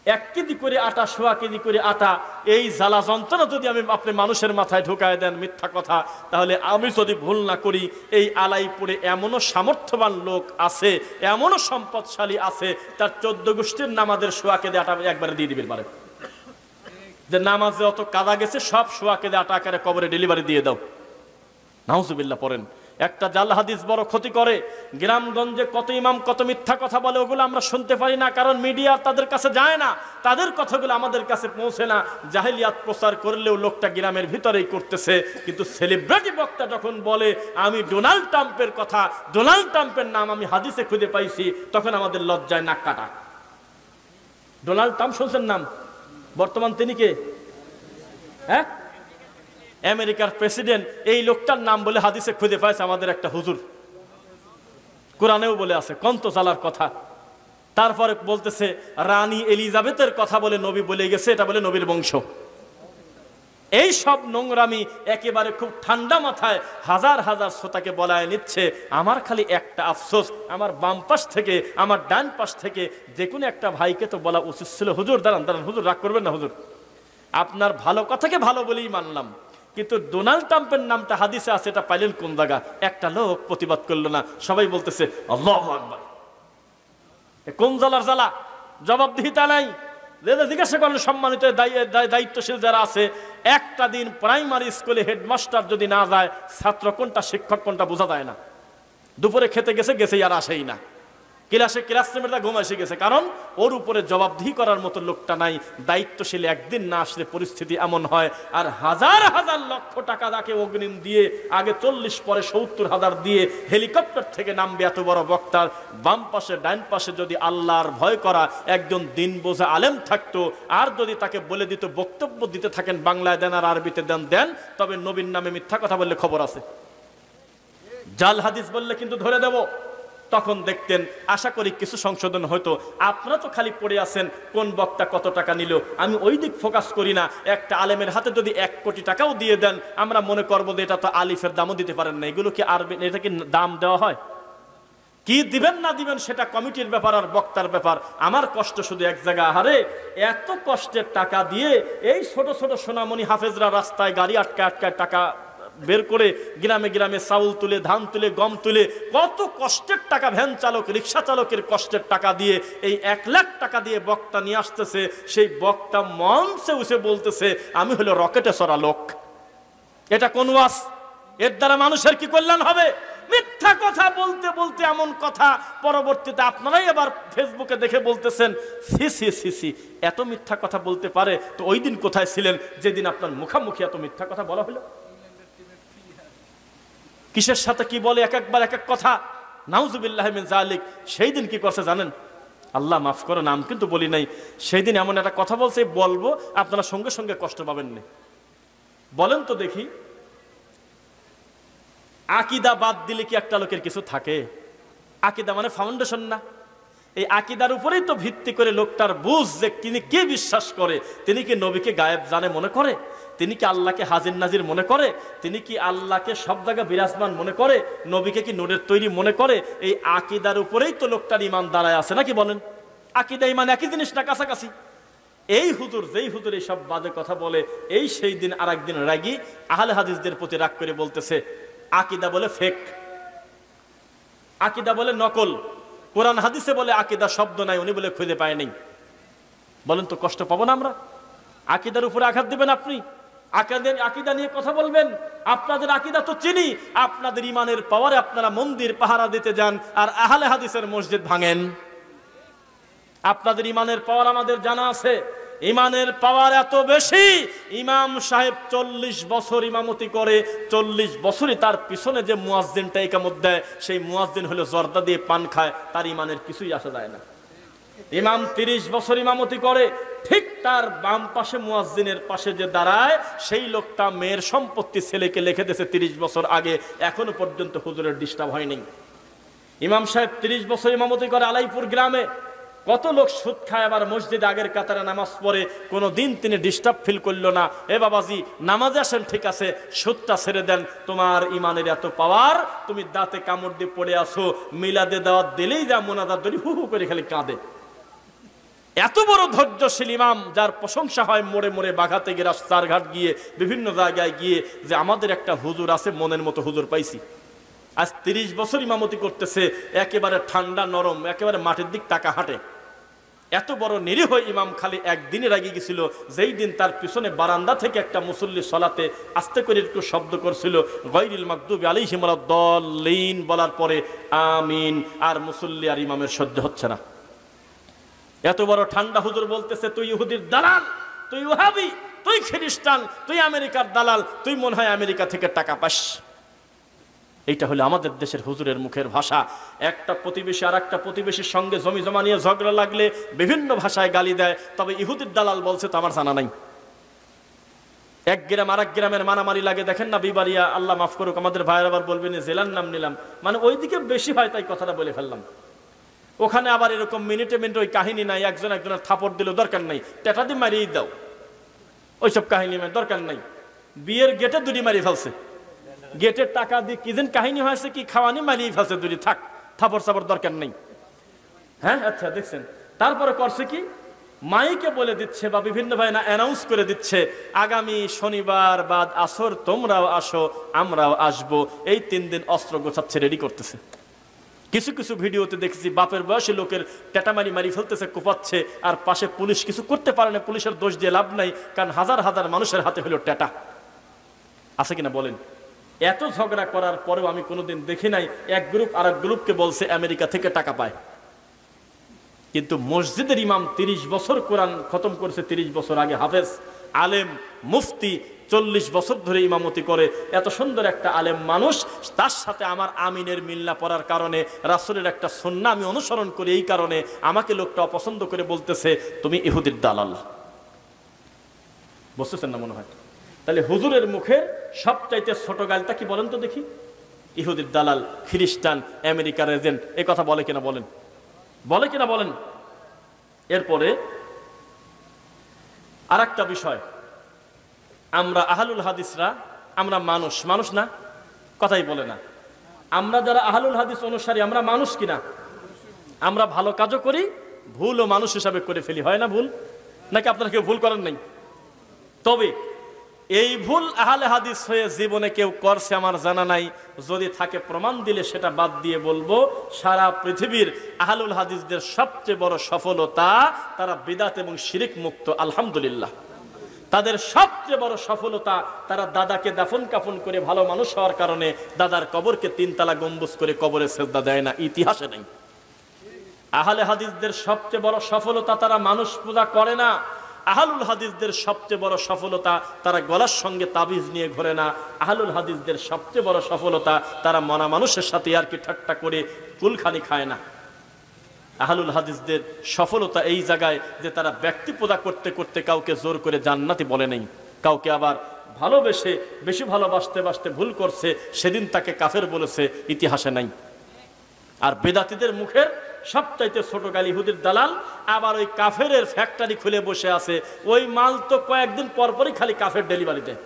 1 কেজি করে আটা, 100 কেজি করে আটা, এই জ্বালা যন্ত্রণা যদি আপনি মানুষের মাথায় ঢুকায় দেন মিথ্যা কথা, তাহলে আমি যদি ভুল না করি, এই আলাইপুরে এমনও সামর্থ্যবান লোক আছে, এমনও সম্পদশালী আছে, তার 14 গোষ্ঠীর নামাজের 100 কেজি আটা একবারে দিয়ে দিবেন পারে, যে নামাজে অত কাদা গেছে, সব 100 কেজি আটা আকারে কবরে ডেলিভারি দিয়ে দাও। নাউজুবিল্লাহ পড়েন। একটা জাল হাদিস বড় ক্ষতি করে। গ্রামগঞ্জে কত ইমাম কত মিথ্যা কথা বলে, ওগুলো আমরা শুনতে পারি না, কারণ মিডিয়া তাদের কাছে যায় না, তাদের কথাগুলো আমাদের কাছে পৌঁছে না। জাহেলিয়াত প্রচার করলেও লোকটা গ্রামের ভিতরেই করতেছে। কিন্তু সেলিব্রিটি বক্তা যখন বলে, আমি ডোনাল্ড ট্রাম্পের কথা, ডোনাল্ড ট্রাম্পের নাম আমি হাদিসে খুঁজে পাইছি, তখন আমাদের লজ্জায় নাক কাটা। ডোনাল্ড ট্রাম্প শুনছেন নাম? বর্তমান তিনি কে? হ্যাঁ, আমেরিকার প্রেসিডেন্ট। এই লোকটার নাম বলে হাদিসে খুঁজে পাইছে আমাদের একটা হুজুর, কোরআনেও বলে আছে। কন্ত জালার কথা। তারপরে বলতেছে রানী এলিজাবেথের কথা বলে নবী বলে গেছে, এটা বলে নবীর বংশ। এই সব নোংরামি একেবারে খুব ঠান্ডা মাথায় হাজার হাজার শ্রোতাকে বলায় নিচ্ছে। আমার খালি একটা আফসোস, আমার বাম পাশ থেকে, আমার ডান পাশ থেকে যে কোনো একটা ভাইকে তো বলা উচিত ছিল, হুজুর দাঁড়ান দাঁড়ান, হুজুর রাগ করবেন না, হুজুর আপনার ভালো কথাকে ভালো বলেই মানলাম, কিন্তু ডোনাল্ড ট্রাম্পের নামটা হাদিসে আছে, এটা পাইলেন কোন জায়গা? একটা লোক প্রতিবাদ করলো না, সবাই বলতেছে আল্লাহু আকবার। কোন জ্বালার জ্বালা? জবাবদিহিতা নাই। জিজ্ঞাসা করেন সম্মানিত দায়িত্বশীল যারা আছে, একটা দিন প্রাইমারি স্কুলে হেডমাস্টার যদি না যায়, ছাত্র কোনটা শিক্ষক কোনটা বোঝা যায় না। দুপুরে খেতে গেছে, গেছে আর আসেই না। ক্লাসে ক্লাসরুমের ঘুম এসে গেছে, কারণ ওর উপরে জবাবদিহি করার মতো লোকটা নাই। দায়িত্বশীল একদিন না আসলে পরিস্থিতি এমন হয়। আর হাজার হাজার লক্ষ টাকা তাকে অগ্রিম দিয়ে, আগে 40 পরে 70,000 দিয়ে হেলিকপ্টার থেকে নামবে এত বড় বক্তার। বাম পাশে ডাইন পাশে যদি আল্লাহর ভয় করা একজন দিন বোঝা আলেম থাকতো, আর যদি তাকে বলে দিত বক্তব্য দিতে থাকেন, বাংলায় দেন আর আরবিতে দেন, তবে নবীর নামে মিথ্যা কথা বললে খবর আছে, জাল হাদিস বললে কিন্তু ধরে দেব। তখন দেখতেন, আশা করি কিছু সংশোধন হয়তো। আপনারা তো খালি পড়ে আছেন কোন বক্তা কত টাকা নিল, আমি ওই দিক ফোকাস করি না। একটা আলেমের হাতে যদি 1 কোটি টাকাও দিয়ে দেন, আমরা মনে করবো যে এটা তো আলিফের দামও দিতে পারেন না। এগুলো কি আরবি, এটা কি দাম দেওয়া হয়? কি দিবেন না দিবেন সেটা কমিটির ব্যাপার আর বক্তার ব্যাপার। আমার কষ্ট শুধু এক জায়গা, আহারে এত কষ্টের টাকা দিয়ে এই ছোট ছোট সোনামণি হাফেজরা রাস্তায় গাড়ি আটকায় টাকা বের করে গ্রামে গ্রামে চাউল তুলে, ধান তুলে, গম তুলে, কত কষ্টের টাকা ভ্যান চালক, রিক্সা চালকের কষ্টের টাকা দিয়ে এই 1 লাখ টাকা দিয়ে বক্তা নিয়ে আসতেছে। সেই বক্তা মঞ্চে উঠে বলতেছে আমি হলো রকেটে চড়া লোক। এটা কোন ওয়াজ? এর দ্বারা মানুষের কি কল্যাণ হবে? মিথ্যা কথা বলতে বলতে এমন কথা পরবর্তীতে আপনারাই আবার ফেসবুকে দেখে বলতেছেন সি সি সি সি, এত মিথ্যা কথা বলতে পারে। তো ওই দিন কোথায় ছিলেন যেদিন আপনার মুখামুখি এত মিথ্যা কথা বলা হলো? কিসের সাথে কি বলে, এক একবার এক এক কথা, নাউজুবিল্লাহি মিন যালিক। সেই দিন কি করছে জানেন? আল্লাহ মাফ করে, নাম কিন্তু বলি নাই। সেই দিন এমন একটা কথা বলছে, বলবো আপনারা সঙ্গে সঙ্গে কষ্ট পাবেন না। বলেন তো দেখি, আকীদা বাদ দিলে কি একটা লোকের কিছু থাকে? আকীদা মানে ফাউন্ডেশন না? এই আকীদার উপরেই তো ভিত্তি করে লোকটার বুঝ যে তিনি কে বিশ্বাস করে। তিনি কি নবীকে গায়েব জানে মনে করে? তিনি কি আল্লাহকে হাজির নাজির মনে করে? তিনি কি আল্লাহকে সব জায়গায় বিরাজমান মনে করে? নবীকে কি নূরের তৈরি মনে করে? এই আকীদার উপরেই তো লোকটার ঈমান দাঁড়ায় আছে, নাকি বলেন? আকীদা ঈমান একই জিনিস না, কাছাকাছি। এই হুজুর, যেই হুজুর এই সব বাজে কথা বলে, এই সেই দিন আর একদিন রাগী আহলে হাদিসদের প্রতি রাগ করে বলতেছে আকীদা বলে ফেক, আকীদা বলে নকল, কোরআন হাদিসে বলে আকীদা শব্দ নাই, উনি বলে খুঁজে পায় নাই। বলেন তো কষ্ট পাবো না আমরা? আকীদার উপরে আঘাত দিবেন আপনি, আকীদা নিয়ে কথা বলবেন। আপনাদের আকীদা তো চিনি, আপনাদের ঈমানের পাওয়ারে আপনারা মন্দির পাহারা দিতে যান আর আহলে হাদিসের মসজিদ ভাঙেন। আপনাদের ঈমানের পাওয়ার আমাদের জানা আছে, ঈমানের পাওয়ার এত বেশি। ইমাম সাহেব 40 বছর ইমামতি করে, 40 বছরই তার পিছনে যে মুয়াজ্জিনটা ইকামত দেয়, সেই মুয়াজ্জিন হলো জর্দা দিয়ে পান খায়, তার ঈমানের কিছুই আসা যায় না। ইমাম 30 বছর ইমামতি করে, ঠিক তার বাম পাশে মুয়াজ্জিনের পাশে যে দাঁড়ায়, সেই লোকটা মেয়ের সম্পত্তি ছেলেকে লিখে দিয়েছে 30 বছর আগে, এখনো পর্যন্ত হুজুরের ডিস্টার্ব হয়নি। ইমাম সাহেব 30 বছর ইমামতি করে আলাইপুর গ্রামে, কত লোক সুদ খায়, আবার মসজিদে আগের কাতারে নামাজ পড়ে, কোনো দিন তিনি ডিস্টার্ব ফিল করলো না। এ বাবাজি, নামাজে আসেন ঠিক আছে, সুদটা ছেড়ে দেন, তোমার ইমানের এত পাওয়ার, তুমি দাঁতে কামড় দিয়ে পড়ে আসো, মিলাদে দাওয়াত দিলেই যা মোনাজাত ধরি হু হু করে খালি কাঁদে। এত বড় ধৈর্যশীল ইমাম, যার প্রশংসা হয় মোড়ে মোড়ে, বাঘাতে গিয়ে, রাস্তারঘাট গিয়ে, বিভিন্ন জায়গায় গিয়ে, যে আমাদের একটা হুজুর আছে, মনের মতো হুজুর পাইছি। আজ 30 বছর ইমামতি করতেছে, একেবারে ঠান্ডা নরম, একেবারে মাটির দিক টাকা হাঁটে। এত বড় নিরীহ ইমাম খালি একদিনে রাগি গেছিল, যেই দিন তার পিছনে বারান্দা থেকে একটা মুসল্লি সলাতে আস্তে করে একটু শব্দ করছিল গায়রিল মাগদুবি আলাইহিম ওয়ালাদ-দাল্লিন বলার পরে আমিন, আর মুসল্লি আর ইমামের সহ্য হচ্ছে না। এত বড় ঠান্ডা হুজুর বলতেছে তুই ইহুদির দালাল, তুই ওয়াহাবি, তুই খ্রিস্টান, তুই আমেরিকার দালাল, তুই মনে হয় আমেরিকা থেকে টাকা পাস। এইটা হলো আমাদের দেশের হুজুরের মুখের ভাষা। একটা প্রতিবেশী আর একটা প্রতিবেশীর সঙ্গে জমি জমা নিয়ে ঝগড়া লাগলে বিভিন্ন ভাষায় গালি দেয়, তবে ইহুদির দালাল বলছে তো আমার জানা নাই। এক গ্রাম আর এক গ্রামের মারামারি লাগে, দেখেন না বিবারিয়া, আল্লাহ মাফ করুক, আমাদের ভাইয়ের আবার বলবেন জেলার নাম নিলাম, মানে ওইদিকে বেশি হয় তাই কথাটা বলে ফেললাম। ওখানে আবার এরকম মিনিটে মিনিটে ওই কাহিনী নাই, একজন একজনের থাপড় দিল দরকার নাই, টেটা দিয়ে মারিয়ে দাও, ওইসব কাহিনী দরকার নাই। বিয়ের গেটে দুটি মারিয়ে ফেলছে, গেটের টাকা দিয়ে কি যেন কাহিনী হয়েছে, কি খাওয়ানি মারিয়ে ফেলছে দুটি, থাক, থাপড় সাপড় দরকার নেই। হ্যাঁ আচ্ছা দেখছেন, তারপরে করছে কি, মাইকে বলে দিচ্ছে বা বিভিন্ন ভাই না অ্যানাউন্স করে দিচ্ছে আগামী শনিবার বাদ আসর তোমরাও আসো আমরাও আসবো, এই 3 দিন অস্ত্র গোছাচ্ছে, রেডি করতেছে। কিছু কিছু ভিডিওতে দেখেছি বাপের বয়সী লোকের টেটামারি মারি ফেলতেছে, কোপাচ্ছে, আর পাশে পুলিশ কিছু করতে পারে না। পুলিশের দোষ দিয়ে লাভ নাই, কারণ হাজার হাজার মানুষের হাতে হলো টেটা। আছে কিনা বলেন? এত ঝগড়া করার পরেও আমি কোনোদিন দেখি নাই এক গ্রুপ আর এক গ্রুপকে বলছে আমেরিকা থেকে টাকা পায়। কিন্তু মসজিদের ইমাম 30 বছর কোরআন খতম করেছে, 30 বছর আগে হাফেজ, আলেম, মুফতি, 40 বছর ধরে ইমামতি করে, এত সুন্দর একটা আলেম মানুষ, তার সাথে আমার আমিনের মিল না পড়ার কারণে, রাসূলের একটা সুন্নাহ আমি অনুসরণ করি, এই কারণে আমাকে লোকটা অপছন্দ করে বলতেছে তুমি ইহুদির দালাল। বুঝতেছেন না মনে হয়? তাহলে হুজুরের মুখে সবচাইতে ছোট গালটা কি বলেন তো দেখি? ইহুদির দালাল, খ্রিস্টান, আমেরিকার এজেন্ট, এই কথা বলে কিনা বলেন? বলে কিনা বলেন? এরপরে আর একটা বিষয়, আমরা আহলুল হাদিসরা, আমরা মানুষ, মানুষ না? কথাই বলে না। আমরা যারা আহলুল হাদিস অনুসারী, আমরা মানুষ কিনা? আমরা ভালো কাজও করি, ভুলও মানুষ হিসাবে করে ফেলি, হয় না ভুল? নাকি আপনারা কেউ ভুল করেন নাই? তবে এই ভুল আহলে হাদিস হয়ে জীবনে কেউ করছে আমার জানা নাই। যদি থাকে প্রমাণ দিলে সেটা বাদ দিয়ে বলবো, সারা পৃথিবীর আহলুল হাদিসদের সবচেয়ে বড় সফলতা তারা বিদআত এবং শিরক মুক্ত, আলহামদুলিল্লাহ। তাদের সবচেয়ে বড় সফলতা তারা দাদাকে দাফন কাফন করে ভালো মানুষ হওয়ার কারণে দাদার কবরকে 3 তলা গম্বুজ করে কবরে সেজদা দেয় না, ইতিহাসে নেই। আহলে হাদিসদের সবচেয়ে বড় সফলতা তারা মানুষ পূজা করে না। আহলুল হাদিসদের সবচেয়ে বড় সফলতা তারা গলার সঙ্গে তাবিজ নিয়ে ঘোরে না। আহলুল হাদিসদের সবচেয়ে বড় সফলতা তারা মনা মানুষের সাথে আর কি ঠাট্টা করে কুলখানি খায় না। আহলুল হাদিসদের সফলতা এই জায়গায় যে তারা ব্যক্তি পূজা করতে করতে কাউকে জোর করে জান্নাতি বলে নেই, কাউকে আবার ভালোবেসে বেশি ভালোবাসতে বাসতে ভুল করছে সেদিন তাকে কাফের বলেছে, ইতিহাসে নাই। আর বেদাতীদের মুখের সবচাইতে ছোট গাল ইহুদির দালাল, আবার ওই কাফেরের ফ্যাক্টরি খুলে বসে আছে। ওই মাল তো কয়েকদিন পরপরই খালি কাফের ডেলিভারি দেয়,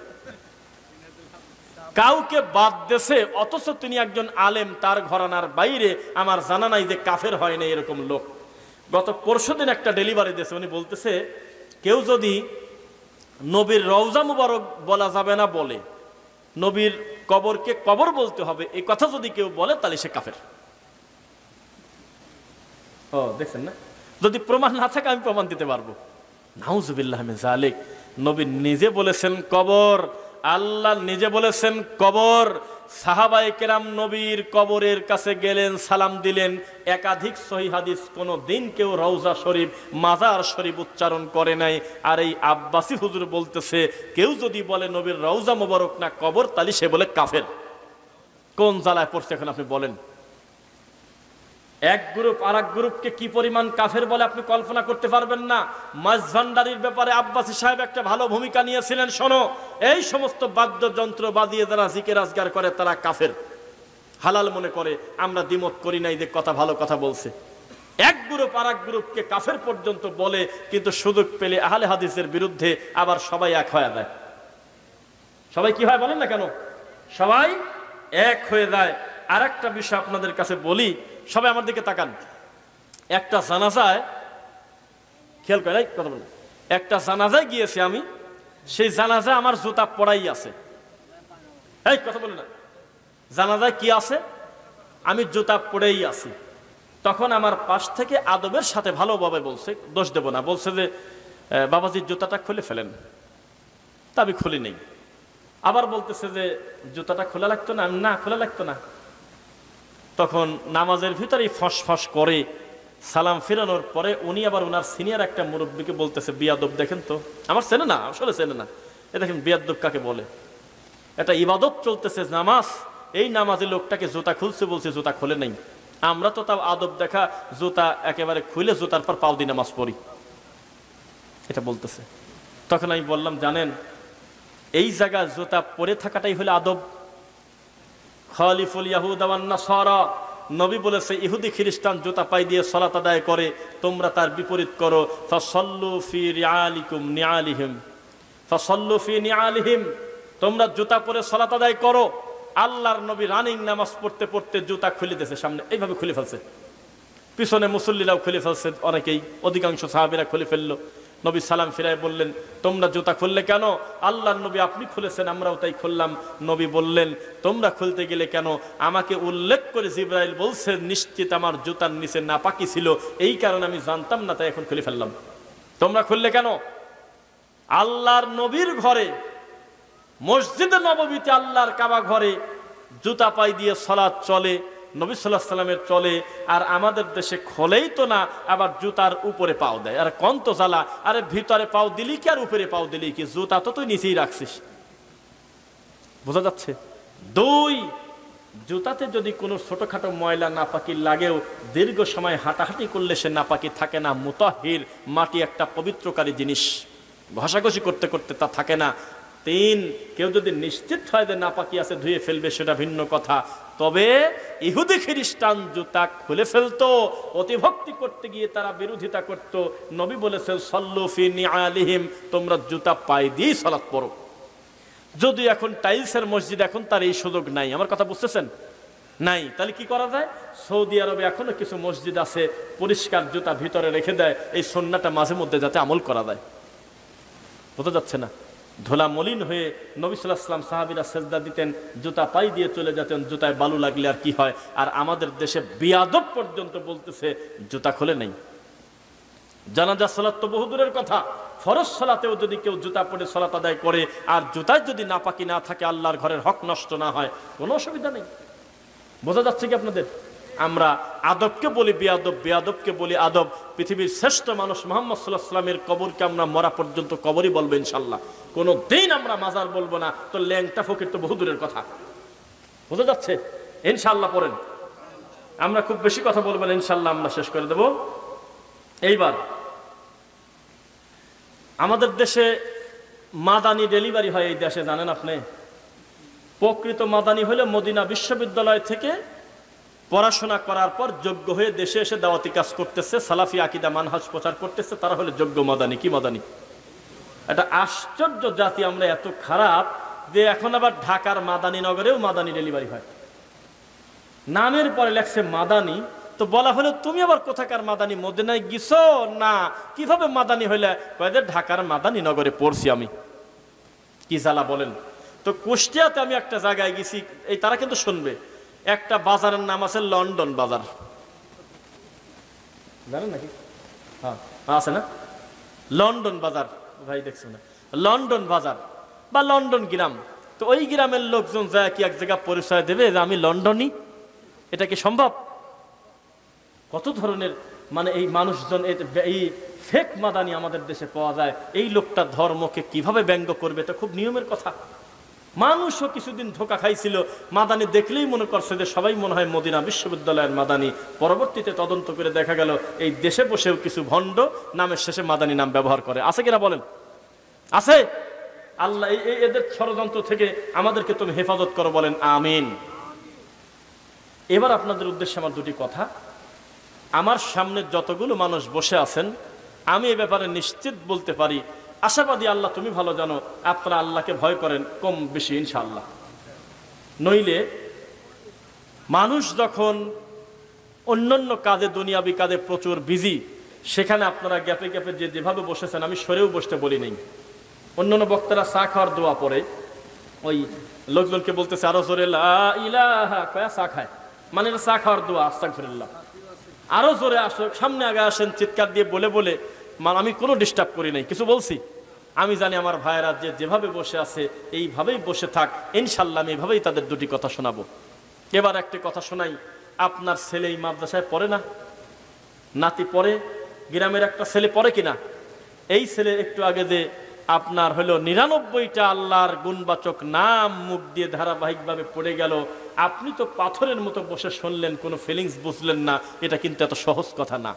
কাউকে বাদ দেশে, অথচ তিনি একজন আলেম, তার ঘরানার বাইরে আমার জানা নাই যে কাফের হয় না এরকম লোক। গত পরশুদিন একটা ডেলিভারি দিয়েছে, উনি বলতেছে কেউ যদি নবীর রওজা মুবারক বলা যাবে না বলে, নবীর কবরকে কবর বলতে হবে, এই কথা যদি কেউ বলে তাহলে সে কাফের। ও দেখছেন না, যদি প্রমাণ না থাকে আমি প্রমাণ দিতে পারবো। নাউজুবিল্লাহ মিন যালিক। নবী নিজে বলেছেন কবর, আল্লাহ নিজে বলেছেন কবর। সাহাবায়ে কেরাম নবীর কবরের কাছে গেলেন, সালাম দিলেন। একাধিক সহিহ হাদিস কোনো দিন কেউ রওজা শরীফ, মাজার শরীফ উচ্চারণ করে নাই। আর এই আব্বাসী হুজুর বলতেছে কেউ যদি বলে নবীর রওজা মোবারক না কবর, তাহলে সে বলে কাফের। কোন জ্বালায় পড়ছে এখন আপনি বলেন? এক গ্রুপ আর এক গ্রুপকে কি পরিমাণ কাফের বলে আপনি কল্পনা করতে পারবেন না। মাঝভান্ডারির ব্যাপারে আব্বাসী সাহেব একটা ভালো ভূমিকা নিয়েছিলেন। শোনো, এই সমস্ত বাদ্যযন্ত্র বাজিয়ে যারা জিকির আজগার করে তারা কাফের, হালাল মনে করে। আমরা দ্বিমত করি নাই যে কথা ভালো কথা বলছে। এক গ্রুপ আর এক গ্রুপকে কাফের পর্যন্ত বলে, কিন্তু সুযোগ পেলে আহলে হাদিসের বিরুদ্ধে আবার সবাই এক হয়ে যায়। সবাই কি হয় বলেন না কেন? সবাই এক হয়ে যায়। আর একটা বিষয় আপনাদের কাছে বলি, সবাই আমার দিকে তাকান। একটা জানাজায়, খেয়াল করে কথা বলেন, একটা জানাজায় গিয়েছি আমি, সেই জানাজায় আমার জুতা পড়াই আছে। এই কথা বলেন না, জানাজায় কি আছে? আমি জুতা পড়েই আছি। তখন আমার পাশ থেকে আদবের সাথে ভালোভাবে বলছে, দোষ দেব না, বলছে যে বাবাজির জুতাটা খুলে ফেলেন। তা আমি খুলি নেই। আবার বলতেছে যে জুতাটা খোলা লাগতো না, না খোলা লাগতো না। তখন নামাজের ভিতরেই ফসফস করে সালাম ফিরানোর পরে উনি আবার ওনার সিনিয়র একটা মুরব্বীকে বলতেছে, বিয়াদব দেখেন তো, আমার চেনে না, আসলে চেনে না, এ দেখেন বিয়াদব কাকে বলে। এটা ইবাদত চলতেছে, নামাজ, এই নামাজে লোকটাকে জুতা খুলছে, বলছে জুতা খুলে নেই। আমরা তো তাও আদব দেখা জুতা একেবারে খুলে জুতার পর পাও দিয়ে নামাজ পড়ি, এটা বলতেছে। তখন আমি বললাম, জানেন এই জায়গা জুতা পরে থাকাটাই হলো আদব। খালিফুল ইয়াহুদা ওয়ান নাসারা, নবী বলেছে ইহুদি খ্রিস্টান জুতা পাই দিয়ে সালাত আদায় করে, তোমরা তার বিপরীত করো। ফাসাল্লু ফি রিআলিকুম নিআলিহিম, ফাসাল্লু ফি নিআলিহিম, তোমরা জুতা পরে সালাত আদায় করো। আল্লাহর নবী রানিং নামাজ পড়তে পড়তে জুতা খুলে দিয়েছে, সামনে এইভাবে খুলে ফেলছে, পিছনে মুসল্লিরাও খুলে ফেলছে, অনেকেই, অধিকাংশ সাহাবীরা খুলে ফেললো। নবী সালাম ফিরায় বললেন, তোমরা জুতা খুললে কেন? আল্লাহর নবী, আপনি খুলেছেন, আমরাও তাই খুললাম। নবী বললেন, তোমরা খুলতে গেলে কেন? আমাকে উল্লেখ করে জিবরাইল বলছে নিশ্চিত আমার জুতার নিচে নাপাকি ছিল, এই কারণে আমি জানতাম না, তাই এখন খুলে ফেললাম। তোমরা খুললে কেন? আল্লাহর নবীর ঘরে, মসজিদে নববীতে, আল্লাহর কাবা ঘরে জুতা পাই দিয়ে সালাত চলে, নবী সাল্লাল্লাহু আলাইহি ওয়াসাল্লামের চলে। আর আমাদের দেশে খোলেই তো না, আবার জুতার উপরে পাও দেয়। আর কন্ত জ্বালা, আরে ভিতরে পাও দিলি কি আর উপরে পাও দিলি কি? জুতা তো তুই নিচেই রাখছিস, বোঝা যাচ্ছে। দুই, জুতাতে যদি কোনো ছোটখাটো ময়লা নাপাকি লাগেও দীর্ঘ সময় হাঁটাহাঁটি করলে সে নাপাকি থাকে না। মুতাহির, মাটি একটা পবিত্রকারী জিনিস, ঘষাঘষি করতে করতে তা থাকে না। তিন, কেউ যদি নিশ্চিত হয় যে নাপাকি আছে ধুয়ে ফেলবে, সেটা ভিন্ন কথা। তবে ইহুদি খ্রিস্টান জুতা খুলে ফেলতো, অতিভক্তি করতে গিয়ে তারা বিরোধিতা করত। নবী বলেছেন সাল্লু ফি নিআলিহিম, তোমরা জুতা পায়ে দিয়ে সালাত পড়ো। যদি এখন টাইলসের মসজিদ, এখন তার এই সুযোগ নাই, আমার কথা বুঝতেছেন? নাই, তাহলে কি করা যায়? সৌদি আরবে এখনো কিছু মসজিদ আছে পরিষ্কার জুতা ভিতরে রেখে দেয়, এই সুন্নাহটা মাঝে মধ্যে যাতে আমল করা যায়, বোঝা যাচ্ছে না? ধুলা মলিন হয়ে নবী সাল্লাল্লাহু আলাইহি ওয়াসাল্লাম সাহাবীরা সেজদা দিতেন, জুতা পাই দিয়ে চলে যেতেন, জুতায় বালু লাগলে আর কি হয়। আর আমাদের দেশে বিয়াদব পর্যন্ত বলতেছে জুতা খুলে নেই। জানাজা সালাত তো বহু দূরের কথা, ফরজ সালাতেও যদি কেউ জুতা পরে সালাত আদায় করে আর জুতায় যদি নাপাকি না থাকে, আল্লাহর ঘরের হক নষ্ট না হয়, কোনো অসুবিধা নেই। বোঝা যাচ্ছে কি আপনাদের? আমরা আদবকে বলি বেয়াদব, বেয়াদবকে বলি আদব। পৃথিবীর শ্রেষ্ঠ মানুষ মুহাম্মদ সাল্লাল্লাহু আলাইহি ওয়াসাল্লামের কবরকে আমরা মরা পর্যন্ত কবরই বলবো ইনশাআল্লাহ, কোনো দিন আমরা মাজার বলবো না। তো ল্যাংটা ফকির তো বহু দূরের কথা। বোঝা যাচ্ছে? ইনশাআল্লাহ পড়েন, আমরা খুব বেশি কথা বলবো না, ইনশাআল্লাহ আমরা শেষ করে দেব। এইবার আমাদের দেশে মাদানি ডেলিভারি হয় এই দেশে, জানেন আপনি? প্রকৃত মাদানি হলে মদিনা বিশ্ববিদ্যালয় থেকে পড়াশোনা করার পর যোগ্য হয়ে দেশে এসে দাওয়াতি কাজ করতেছে, সালাফি আকীদা মানহাজ প্রচার করতেছে, তারা হলে যোগ্য মাদানি। কি মাদানি? এটা আশ্চর্য জাতি আমরা, এত খারাপ যে এখন আবার ঢাকার মাদানী নগরেও মাদানি ডেলিভারি হয়। নামের পরে লেখছে মাদানি, তো বলা হলো তুমি আবার কোথাকার মাদানি, মদিনায় গেছো না? কিভাবে মাদানি হইলে? কয়েকদের ঢাকার মাদানী নগরে পড়ছি আমি। কি জ্বালা বলেন তো। কুষ্টিয়াতে আমি একটা জায়গায় গেছি, এই তারা কিন্তু শুনবে, একটা বাজারের নাম আছে লন্ডন বাজার, জানেন নাকি? হ্যাঁ আছে না, লন্ডন বাজার। ভাই দেখছো না, লন্ডন বাজার বা লন্ডন গ্রাম। তো ওই গ্রামের লোকজন যায় কি এক জায়গায় পরিচয় দেবে যে আমি লন্ডনই? এটা কি সম্ভব? কত ধরনের মানে এই মানুষজন, এই ফেক মাদানি আমাদের দেশে পাওয়া যায়। এই লোকটা ধর্মকে কিভাবে ব্যঙ্গ করবে, এটা খুব নিয়মের কথা। মানুষও কিছুদিন ধোকা খাইছিল, মাদানি দেখলেই মনে করছে যে সবাই মনে হয় মদিনা বিশ্ববিদ্যালয়ের মাদানি। পরবর্তীতে তদন্ত করে দেখা গেল এই দেশে বসেও কিছু ভণ্ড নামের শেষে মাদানি নাম ব্যবহার করে। আছে কিনা বলেন? আছে। আল্লাহ এদের ষড়যন্ত্র থেকে আমাদেরকে তুমি হেফাজত করো, বলেন আমিন। এবার আপনাদের উদ্দেশ্যে আমার দুটি কথা। আমার সামনে যতগুলো মানুষ বসে আছেন, আমি এ ব্যাপারে নিশ্চিত বলতে পারি, আশাবাদী, আল্লাহ তুমি ভালো জানো, আপনারা আল্লাহকে ভয় করেন কম বেশি ইনশাআল্লাহ। নইলে মানুষ যখন অন্যান্য কাজে, দুনিয়াবি কাজে প্রচুর বিজি, সেখানে আপনারা গ্যাপে গ্যাপে যেভাবে বসেছেন, আমি সরেও বসতে বলি নাই। অন্যান্য বক্তারা চা খাওয়ার দোয়া পড়ে ওই লোকজনকে বলতেছে আরো জোরে লা ইলাহা, কয়া চা খায়, মানে চা খাওয়ার দোয়া, আস্তাগফিরুল্লাহ, আরো জোরে আসো, সামনে আগে আসেন, চিৎকার দিয়ে বলে বলে। আমি কোনো ডিস্টার্ব করি নাই, কিছু বলছি? আমি জানি আমার ভাইয়েরা যেভাবে বসে আছে এইভাবেই বসে থাক, ইনশাল্লাহ আমি এইভাবেই তাদের দুটি কথা শোনাবো। এবার একটি কথা শোনাই। আপনার ছেলে এই মাদ্রাসায় পড়ে না? নাতি পড়ে? গ্রামের একটা ছেলে পড়ে কিনা? এই ছেলে একটু আগে যে আপনার হলো 99টা আল্লাহর গুণবাচক নাম মুখ দিয়ে ধারাবাহিকভাবে পড়ে গেল, আপনি তো পাথরের মতো বসে শুনলেন, কোনো ফিলিংস বুঝলেন না। এটা কিন্তু এত সহজ কথা না।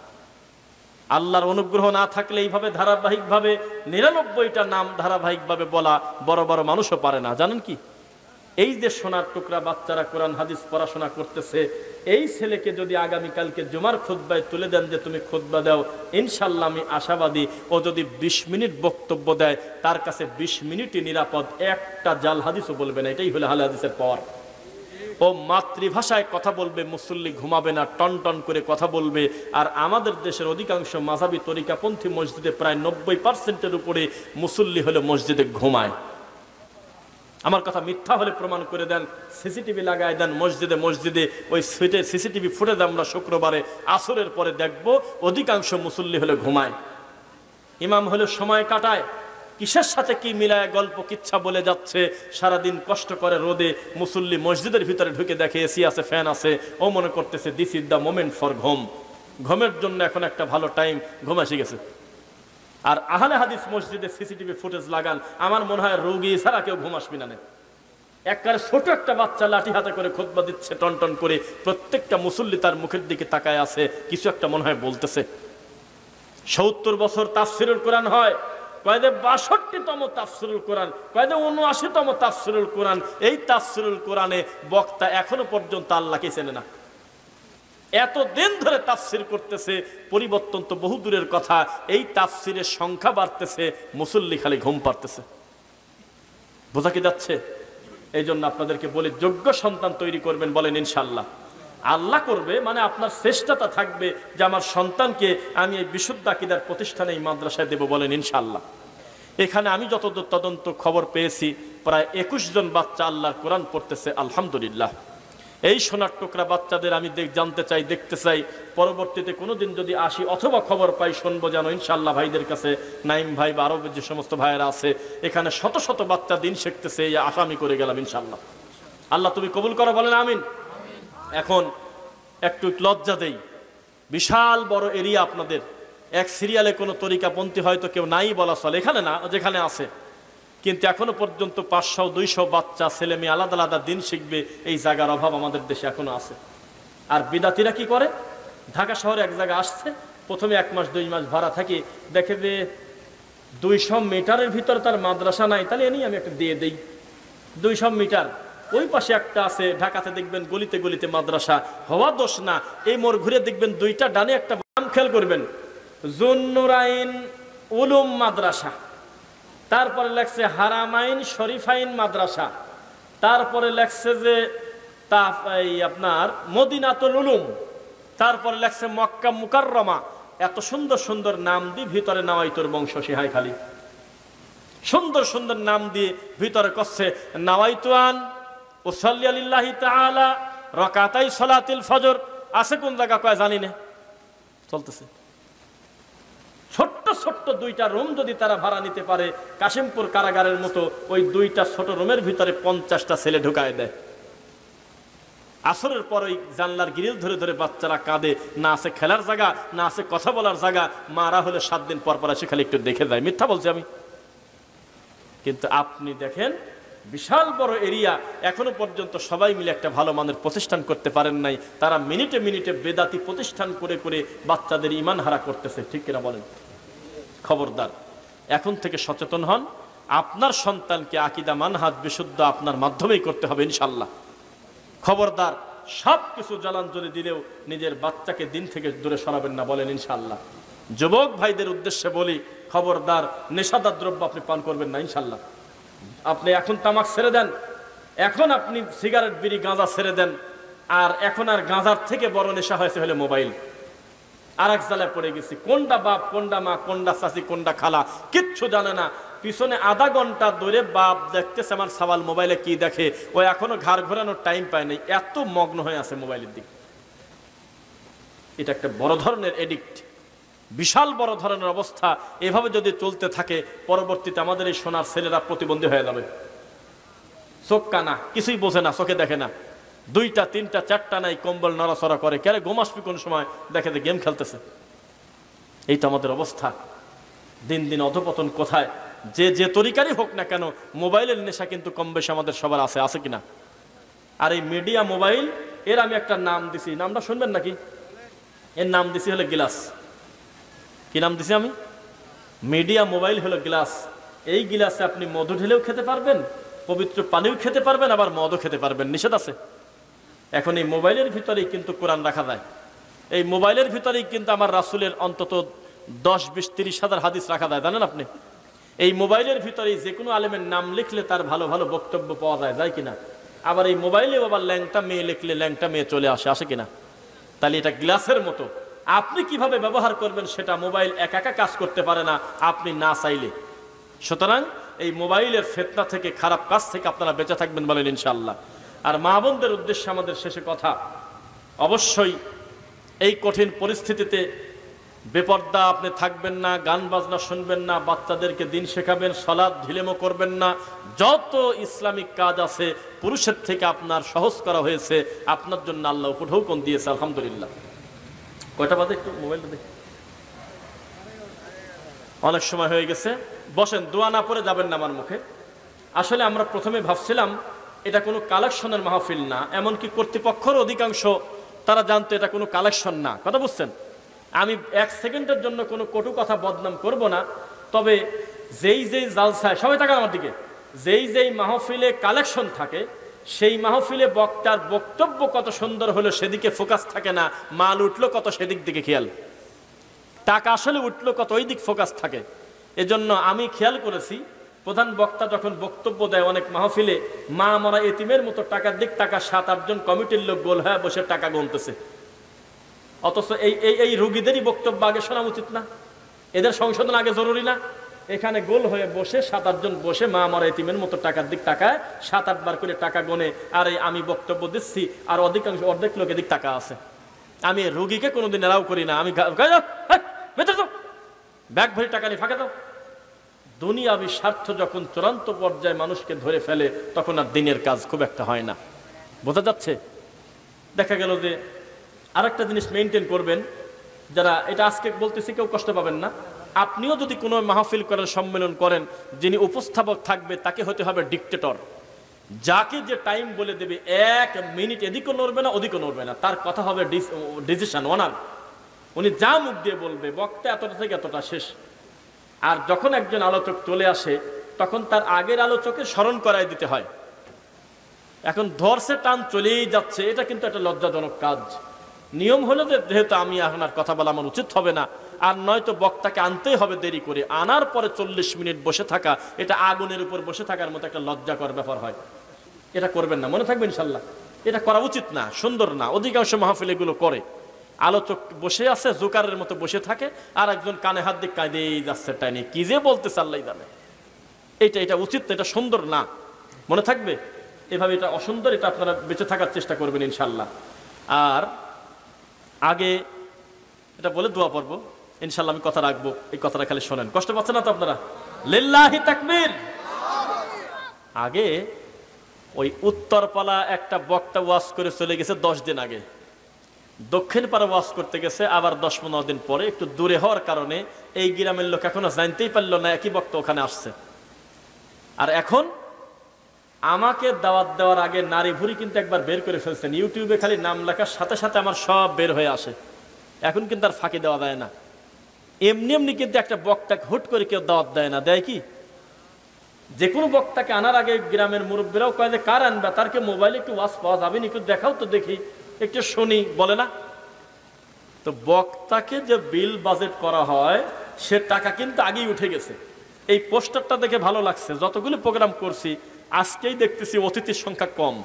আল্লাহর অনুগ্রহ না থাকলে এইভাবে ধারাবাহিকভাবে 99টা নাম ধারাবাহিকভাবে বলা বড় বড় মানুষও পারে না। জানেন কি? এই যে সোনার টুকরা বাচ্চারা কোরআন হাদিস পড়াশোনা করতেছে, এই ছেলেকে যদি আগামীকালকে জুমার খুতবায় তুলে দেন যে তুমি খুতবা দাও, ইনশাল্লাহ আমি আশাবাদী ও যদি 20 মিনিট বক্তব্য দেয়, তার কাছে 20 মিনিটই নিরাপদ, একটা জাল হাদিসও বলবে না। এটাই হলো আহলে হাদিসের পাওয়ার। ও মাতৃভাষায় কথা বলবে, মুসল্লি ঘুমাবে না, টন টন করে কথা বলবে। আর আমাদের দেশের অধিকাংশ মাযহাবী তরিকাপন্থী মসজিদে প্রায় 90% উপরে মুসল্লি হলে মসজিদে ঘুমায়। আমার কথা মিথ্যা হলে প্রমাণ করে দেন, সিসিটিভি লাগায় দেন মসজিদে মসজিদে। ওই সিসিটিভি ফুটেজ আমরা শুক্রবারে আসরের পরে দেখব, অধিকাংশ মুসল্লি হলে ঘুমায়। ইমাম হলে সময় কাটায়, কিসের সাথে কি মিলায় গল্প কিচ্ছা বলে যাচ্ছে, সারাদিন কষ্ট করে রোদে। মুসল্লি মসজিদের ভিতরে ঢুকে দেখে এসি আছে, ফ্যান আছে, ও মনে করতেছে this is the moment for ঘুম, ঘুমের জন্য এখন একটা ভালো টাইম, ঘুম এসে গেছে। আর আহলে হাদিস মসজিদে সিসিটিভি ফুটেজ লাগান, আমার মনে হয় রোগী ছাড়া কেউ ঘুম আসবি না। একবারে ছোট একটা বাচ্চা লাঠি হাতে করে খুতবা দিচ্ছে টন টন করে, প্রত্যেকটা মুসল্লি তার মুখের দিকে তাকায় আছে, কিছু একটা মনে হয় বলতেছে। 70 বছর তাফসিরুল কোরআন হয়, কয়েদে 62তম তাফসিরুল কোরআন, কয়েদে 79তম তাফসিরুল কোরআন। এই তাফসিরুল কোরআনে বক্তা এখনো পর্যন্ত আল্লাহকে চেনে না। এত দিন ধরে তাফসির করতেছে, পরিবর্তন তো বহু দূরের কথা, এই তাফসিরের সংখ্যা বাড়তেছে, মুসল্লি খালি ঘুম পারতেছে। বোঝা কি যাচ্ছে? এই জন্য আপনাদেরকে বলি, যোগ্য সন্তান তৈরি করবেন, বলেন ইনশাল্লাহ। আল্লাহ করবে মানে আপনার চেষ্টাটা থাকবে যে আমার সন্তানকে আমি এই বিশুদ্ধ আকীদার প্রতিষ্ঠানে, এই মাদ্রাসায় দেব, বলেন ইনশাল্লাহ। এখানে আমি যতদূর তদন্ত খবর পেয়েছি প্রায় 21 জন বাচ্চা আল্লাহর কোরআন পড়তেছে, আলহামদুলিল্লাহ। এই সোনার টুকরা বাচ্চাদের আমি জানতে চাই, দেখতে চাই, পরবর্তীতে কোনোদিন যদি আসি অথবা খবর পাই, শুনবো যেন ইনশাআল্লাহ ভাইদের কাছে, নাইম ভাই বা আরো যে সমস্ত ভাইয়েরা আছে এখানে শত শত বাচ্চা দিন শিখতেছে, এই আশা আমি করে গেলাম ইনশাআল্লাহ। আল্লাহ তুমি কবুল করো, বলেন আমিন। এখন একটু লজ্জা দেই, বিশাল বড় এরিয়া আপনাদের, এক সিরিয়ালে কোনো তরিকাপন্থী হয়তো কেউ নাই বলা চলে, এখানে না যেখানে আছে, কিন্তু এখনো পর্যন্ত 500-200 বাচ্চা ছেলে মেয়ে আলাদা আলাদা দিন শিখবে, এই জায়গার অভাব আমাদের দেশে এখনো আছে। আর বিদাতিরা কি করে, ঢাকা শহরে এক জায়গায় আসছে, প্রথমে 1 মাস 2 মাস ভাড়া থাকি, দেখে যে 200 মিটারের ভিতরে তার মাদ্রাসা নাই, তাহলে এ নিয়ে আমি একটা দিয়ে দেই। 200 মিটার ওই পাশে একটা আছে, ঢাকাতে দেখবেন গলিতে গলিতে মাদ্রাসা, হওয়া দোষ না, এই মোড় ঘুরে দেখবেন 2টা ডানে একটা বাম, খেয়াল করবেন, জুন্নুরাইন উলুম মাদ্রাসা, তারপরে লেখছে হারামাইন শরীফাইন মাদ্রাসা, তারপরে লেখছে যে আপনার মদিনাতুল উলুম, তারপরে লেখছে মক্কা মুকাররমা। এত সুন্দর সুন্দর নাম দিয়ে ভিতরে নাওয়াইতুর বংশ সিহাই খালি, সুন্দর সুন্দর নাম দিয়ে ভিতরে করছে নাওয়াইতুয়ান উসাল্লি লিল্লাহি তাআলা রাকাতাই সালাতিল ফজর। আছে কোন জায়গা কয় জানি না, চলতেছে। ছোট্ট ছোট্ট 2টা রুম যদি তারা ভাড়া নিতে পারে, কাশিমপুর কারাগারের মতো, ওই 2টা ছোট রুমের ভিতরে 50টা ছেলে ঢুকায় দেয়। আসরের পর ওই জানলার গ্রিল ধরে ধরে বাচ্চারা কাঁদে, না আছে খেলার জায়গা, না আছে কথা বলার জায়গা। মারা হলে 7 দিন পর পর এসে খালি একটু দেখে যায়, মিথ্যা বলছি আমি। কিন্তু আপনি দেখেন বিশাল বড় এরিয়া, এখনো পর্যন্ত সবাই মিলে একটা ভালো মানের প্রতিষ্ঠান করতে পারেন নাই। তারা মিনিটে মিনিটে বেদাতি প্রতিষ্ঠান করে করে বাচ্চাদের ঈমান হারা করতেছে, ঠিক কিনা বলেন? খবরদার, এখন থেকে সচেতন হন। আপনার সন্তানকে আকীদা মানহাজ বিশুদ্ধ আপনার মাধ্যমেই করতে হবে ইনশাআল্লাহ। খবরদার, সব কিছু জলাঞ্জলি দিলেও নিজের বাচ্চাকে দিন থেকে দূরে সরাবেন না, বলেন ইনশাআল্লাহ। যুবক ভাইদের উদ্দেশ্যে বলি, খবরদার নেশাদার দ্রব্য আপনি পান করবেন না ইনশাআল্লাহ। আপনি এখন তামাক ছেড়ে দেন, এখন আপনি সিগারেট বিড়ি গাঁজা ছেড়ে দেন, আর এখন আর গাঁজার থেকে বড় নেশা হয়েছে হলে মোবাইল। আর এক জায়গায় পড়ে গেছি, কোনটা বাপ কোনটা মা কোনটা চাচি কোনটা খালা কিচ্ছু জানে না। পিছনে আধা ঘন্টা ধরে বাপ দেখতেছে আমার সাবাল মোবাইলে কি দেখে, ও এখনো ঘাড় ঘোরানোর টাইম পায় নাই, এত মগ্ন হয়ে আছে মোবাইলের দিকে। এটা একটা বড় ধরনের এডিক্ট, বিশাল বড় ধরনের অবস্থা। এভাবে যদি চলতে থাকে, পরবর্তীতে আমাদের এই সোনার ছেলেরা প্রতিবন্ধী হয়ে যাবে। চোখ কানা, কিছুই বোঝে না, চোখে দেখে না, 2টা 3টা 4টা নাই, কম্বল নড়াচড়া করে, কেন ঘুম আসবে কোন সময়, দেখে যে গেম খেলতেছে। এই তো আমাদের অবস্থা। দিন দিন অধপতন কোথায়, যে তরিকারই হোক না কেন, মোবাইলের নেশা কিন্তু কম বেশি আমাদের সবার আছে, আছে কিনা? আর এই মিডিয়া মোবাইল, এর আমি একটা নাম দিছি, নামটা শুনবেন নাকি? এর নাম দিছি হলো গ্লাস। কি নাম দিছি আমি? মিডিয়া মোবাইল হলো গ্লাস। এই গ্লাসে আপনি মধু ঢেলেও খেতে পারবেন, পবিত্র পানিও খেতে পারবেন, আবার মদও খেতে পারবেন, নিষেধ আছে। এখন এই মোবাইলের ভিতরেই কিন্তু কোরআন রাখা যায়, এই মোবাইলের ভিতরেই কিন্তু আমার রাসূলের অন্তত 10, 20, 30 হাজার হাদিস রাখা যায়, জানেন আপনি? এই মোবাইলের ভিতরেই যে কোনো আলেমের নাম লিখলে তার ভালো ভালো বক্তব্য পাওয়া যায়, যায় কিনা? আবার এই মোবাইলেও আবার ল্যাংটা মেয়ে লিখলে ল্যাংটা মেয়ে চলে আসে, আসে কিনা? তাহলে এটা গ্লাসের মতো, আপনি কিভাবে ব্যবহার করবেন সেটা মোবাইল একা একা কাজ করতে পারে না, আপনি না চাইলে। সুতরাং এই মোবাইলের ফিতনা থেকে, খারাপ কাজ থেকে আপনারা বেঁচে থাকবেন, বলেন ইনশাআল্লাহ। আর মা বোনদের উদ্দেশ্যে আমাদের শেষে কথা, অবশ্যই এই কঠিন পরিস্থিতিতে বেপর্দা আপনি থাকবেন না, গান বাজনা শুনবেন না, বাচ্চাদেরকে দিন শেখাবেন, সালাত ঢিলেমো করবেন না। যত ইসলামিক কাজ আছে পুরুষের থেকে আপনার সহজ করা হয়েছে, আপনার জন্য আল্লাহ উপঢৌকন দিয়েছে, আলহামদুলিল্লাহ। কয়টা বাজে একটু মোবাইলটা দেখি, অনেক সময় হয়ে গেছে। বসেন, দোয়া না পড়ে যাবেন না আমার মুখে। আসলে আমরা প্রথমে ভাবছিলাম এটা কোনো কালেকশনের মাহফিল না, এমনকি কর্তৃপক্ষের অধিকাংশ তারা জানতো এটা কোনো কালেকশন না, কথা বুঝছেন? আমি 1 সেকেন্ডের জন্য কোনো কটু কথা বদনাম করব না, তবে যেই জালসায়, সবাই তাকান আমার দিকে, যেই মাহফিলে কালেকশন থাকে, সেই মাহফিলে বক্তার বক্তব্য কত সুন্দর হলো সেদিকে ফোকাস থাকে না, মাল উঠলো কত সেদিক দিকে খেয়াল, টাকা আসলে উঠলো কত ওই দিক ফোকাস থাকে। এজন্য আমি খেয়াল করেছি, প্রধান বক্তা যখন বক্তব্য দেয় অনেক মাহফিলে, মা মরা এতিমের মতো টাকার দিক টাকা 7-8 জন কমিটির লোক গোল হয়ে বসে টাকা গুনতেছে। অথচ এই রুগীদেরই বক্তব্য আগে শোনা উচিত না? এদের সংশোধন আগে জরুরি না? এখানে গোল হয়ে বসে 7-8 জন বসে মা আমার এতিমের মতো টাকার দিক তাকায়, 7-8 বার করে টাকা গনে, আর এই আমি বক্তব্য দিচ্ছি আর অর্ধেক লোকের দিক টাকা আছে। আমি রোগীকে কোনোদিন এলাও করি না, আমি ব্যাগ ভরে টাকা নিয়ে ফাঁকা দাও। দুনিয়াবি স্বার্থ যখন চূড়ান্ত পর্যায়ে মানুষকে ধরে ফেলে তখন আর দিনের কাজ খুব একটা হয় না। বোঝা যাচ্ছে? দেখা গেল যে আরেকটা জিনিস মেনটেন করবেন, যারা এটা আজকে বলতেছি কেউ কষ্ট পাবেন না, আপনিও যদি কোনো মাহফিল করেন, সম্মেলন করেন, যিনি উপস্থাপক থাকবে তাকে হতে হবে ডিক্টেটর। যাকে যে টাইম বলে দেবে 1 মিনিট এদিকও নড়বে না ওদিকও নড়বে না, তার কথা হবে ডিসিশন ওনার। উনি যা মুখ দিয়ে বলবে, বক্তা এতটা থেকে এতটা শেষ। আর যখন একজন আলোচক চলে আসে তখন তার আগের আলোচকে স্মরণ করাই দিতে হয়। এখন ধরছে টান চলেই যাচ্ছে, এটা কিন্তু একটা লজ্জাজনক কাজ। নিয়ম হলো যে যেহেতু আমি এখন আর কথা বলা আমার উচিত হবে না, আর নয়তো বক্তাকে আনতেই হবে দেরি করে, আনার পরে 40 মিনিট বসে থাকা, এটা আগুনের উপর বসে থাকার মতো একটা লজ্জাকর ব্যাপার হয়। এটা করবেন না, মনে থাকবে ইনশাল্লাহ। এটা করা উচিত না, সুন্দর না। অধিকাংশ মাহফিল এগুলো করে, আলোচক বসে আছে জোকারের মতো বসে থাকে, আর একজন কানে হাত দিয়ে কাঁদেই যাচ্ছে টাইনি, কি যে বলতেছে আল্লাহ জানে। এটা উচিত না, এটা সুন্দর না, মনে থাকবে। এভাবে এটা অসুন্দর, এটা আপনারা বেঁচে থাকার চেষ্টা করবেন ইনশাল্লাহ। আর আগে এটা বলে দোয়া পড়বো ইনশাল্লাহ, আমি কথা রাখবো, এই কথাটা খালি শোনেন, কষ্ট পাচ্ছেন না তো আপনারা? লিল্লাহি তাকবীর। আগে ওই উত্তরপালা একটা বক্তা ওয়াজ করে চলে গেছে 10 দিন আগে, দক্ষিণ পাড়া ওয়াজ করতে গেছে আবার 10-15 দিন পরে। একটু দূরে হওয়ার কারণে এই গ্রামের লোক এখনো জানতেই পারলো না একই বক্তা ওখানে আসছে। আর এখন আমাকে দাওয়াত দেওয়ার আগে নারী ভুরি কিন্তু একবার বের করে ফেলছেন, ইউটিউবে খালি নাম লেখার সাথে সাথে আমার সব বের হয়ে আসে। এখন কিন্তু আর ফাঁকি দেওয়া যায় না। এমনি কিন্তু একটা বক্তাকে হুট করে কেউ দাওয়াত দেয় না, দেয় কি? যে কোনো বক্তাকে আনার আগে গ্রামের মুরব্বীরাও কয় যে কার আনবা, তারকে মোবাইলে একটু ওয়াজ পাওয়া যাবে না, একটু দেখাও তো দেখি, একটু শুনি, বলে না? তো বক্তাকে যে বিল বাজেট করা হয় সে টাকা কিন্তু আগেই উঠে গেছে। এই পোস্টারটা দেখে ভালো লাগছে, যতগুলো প্রোগ্রাম করছি আজকেই দেখতেছি অতিথির সংখ্যা কম।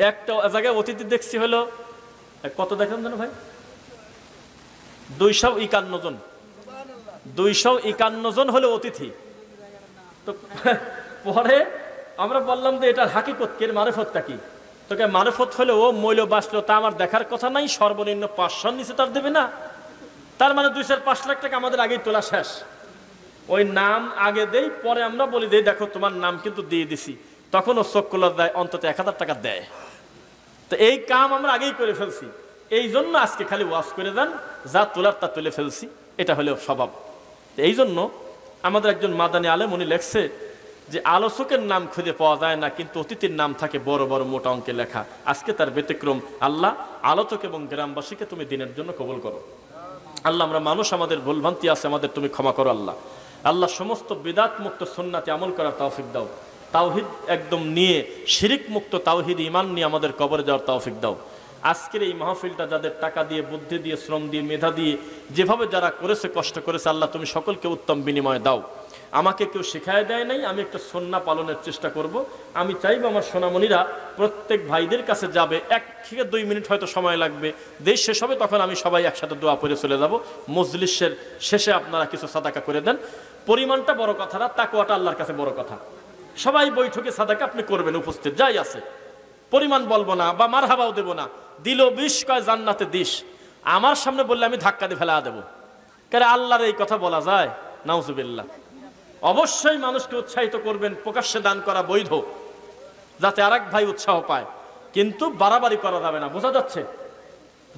একটা জায়গায় অতিথি দেখছি হলো কত, দেখেন জানো ভাই, 251 জন। 251 জন হলো অতিথি। তো পরে আমরা বললাম যে এটার হাকিকত কি, এর মারেফতটা কি? তোকে মারেফত হলে ও মূল্য বাঁচলো তা আমার দেখার কথা নাই, সর্বনিম্ন 500 নিচে তার দেবে না। তার মানে 2-5 লাখ টাকা আমাদের আগেই তোলা শেষ। ওই নাম আগে দেই, পরে আমরা বলি যে দেখো তোমার নাম কিন্তু দিয়ে দিছি, তখন ও চোখ খোলা দেয়, অন্তত 1000 টাকা দেয়। তো এই কাম আমরা আগেই করে ফেলছি, এই জন্য আজকে খালি ওয়াজ করে দেন, যা তোলার তা তুলে ফেলছি, এটা হলো স্বভাব। এই জন্য আমাদের একজন মাদানী আলেম উনি লেখছে যে আলোচকের নাম খুঁজে পাওয়া যায় না, কিন্তু অতিথির নাম থাকে বড় বড় মোটা অঙ্কে লেখা। আজকে তার ব্যতিক্রম। আল্লাহ আলোচক এবং গ্রামবাসীকে তুমি দিনের জন্য কবুল করো। আল্লাহ আমরা মানুষ, আমাদের ভুলভ্রান্তি আছে, আমাদের তুমি ক্ষমা করো। আল্লাহ আল্লাহ সমস্ত বিদাত মুক্ত সুন্নাতে আমল করার তৌফিক দাও। তাওহিদ একদম নিয়ে, শিরিক মুক্ত তাওহিদ ঈমান নিয়ে আমাদের কবরে যাওয়ার তৌফিক দাও। আজকের এই মাহফিলটা যাদের টাকা দিয়ে, বুদ্ধি দিয়ে, শ্রম দিয়ে, মেধা দিয়ে, যেভাবে যারা করেছে, কষ্ট করেছে, আল্লাহ তুমি সকলকে উত্তম বিনিময় দাও। আমাকে কেউ শেখায় দেয় নাই, আমি একটা সুন্নাহ পালনের চেষ্টা করব। আমি চাইব আমার সোনামণিরা প্রত্যেক ভাইদের কাছে যাবে, 1 থেকে 2 মিনিট হয়তো সময় লাগবে, দেশ শেষ হবে তখন আমি সবাই একসাথে দোয়া পড়ে চলে যাব। মজলিসের শেষে আপনারা কিছু সাদাকা করে দেন। পরিমাণটা বড় কথা না, তাকওয়াটা আল্লাহর কাছে বড় কথা। সবাই বৈঠকে সাদাকা আপনি করবেন, উপস্থিত যাই আছে। পরিমাণ বলবো না বা মারহাবাও দেবো না, দিল 20 কয় জান্নাতে 20। আমার সামনে বললে আমি ধাক্কা দিয়ে ফেলা দেবো। কারণ আল্লাহর এই কথা বলা যায়? নাউজুবিল্লাহ। অবশ্যই মানুষকে উৎসাহিত করবেন, প্রকাশ্যে দান করা বৈধ, যাতে আরেক ভাই উৎসাহ পায়, কিন্তু বাড়াবাড়ি করা যাবে না। বোঝা যাচ্ছে?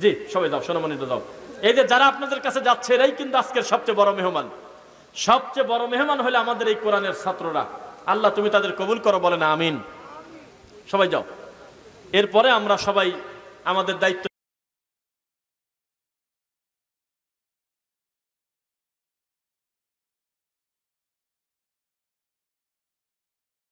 জি, সবাই দাও, সোনামণিটা দাও। এই যে যারা আপনাদের কাছে যাচ্ছে এরাই কিন্তু আজকের সবচেয়ে বড় মেহমান। সবচেয়ে বড় মেহমান হলে আমাদের এই কোরআনের ছাত্ররা। আল্লাহ তুমি তাদের কবুল করো, বলেন আমিন। সবাই যাও। এরপরে আমরা সবাই আমাদের দায়িত্ব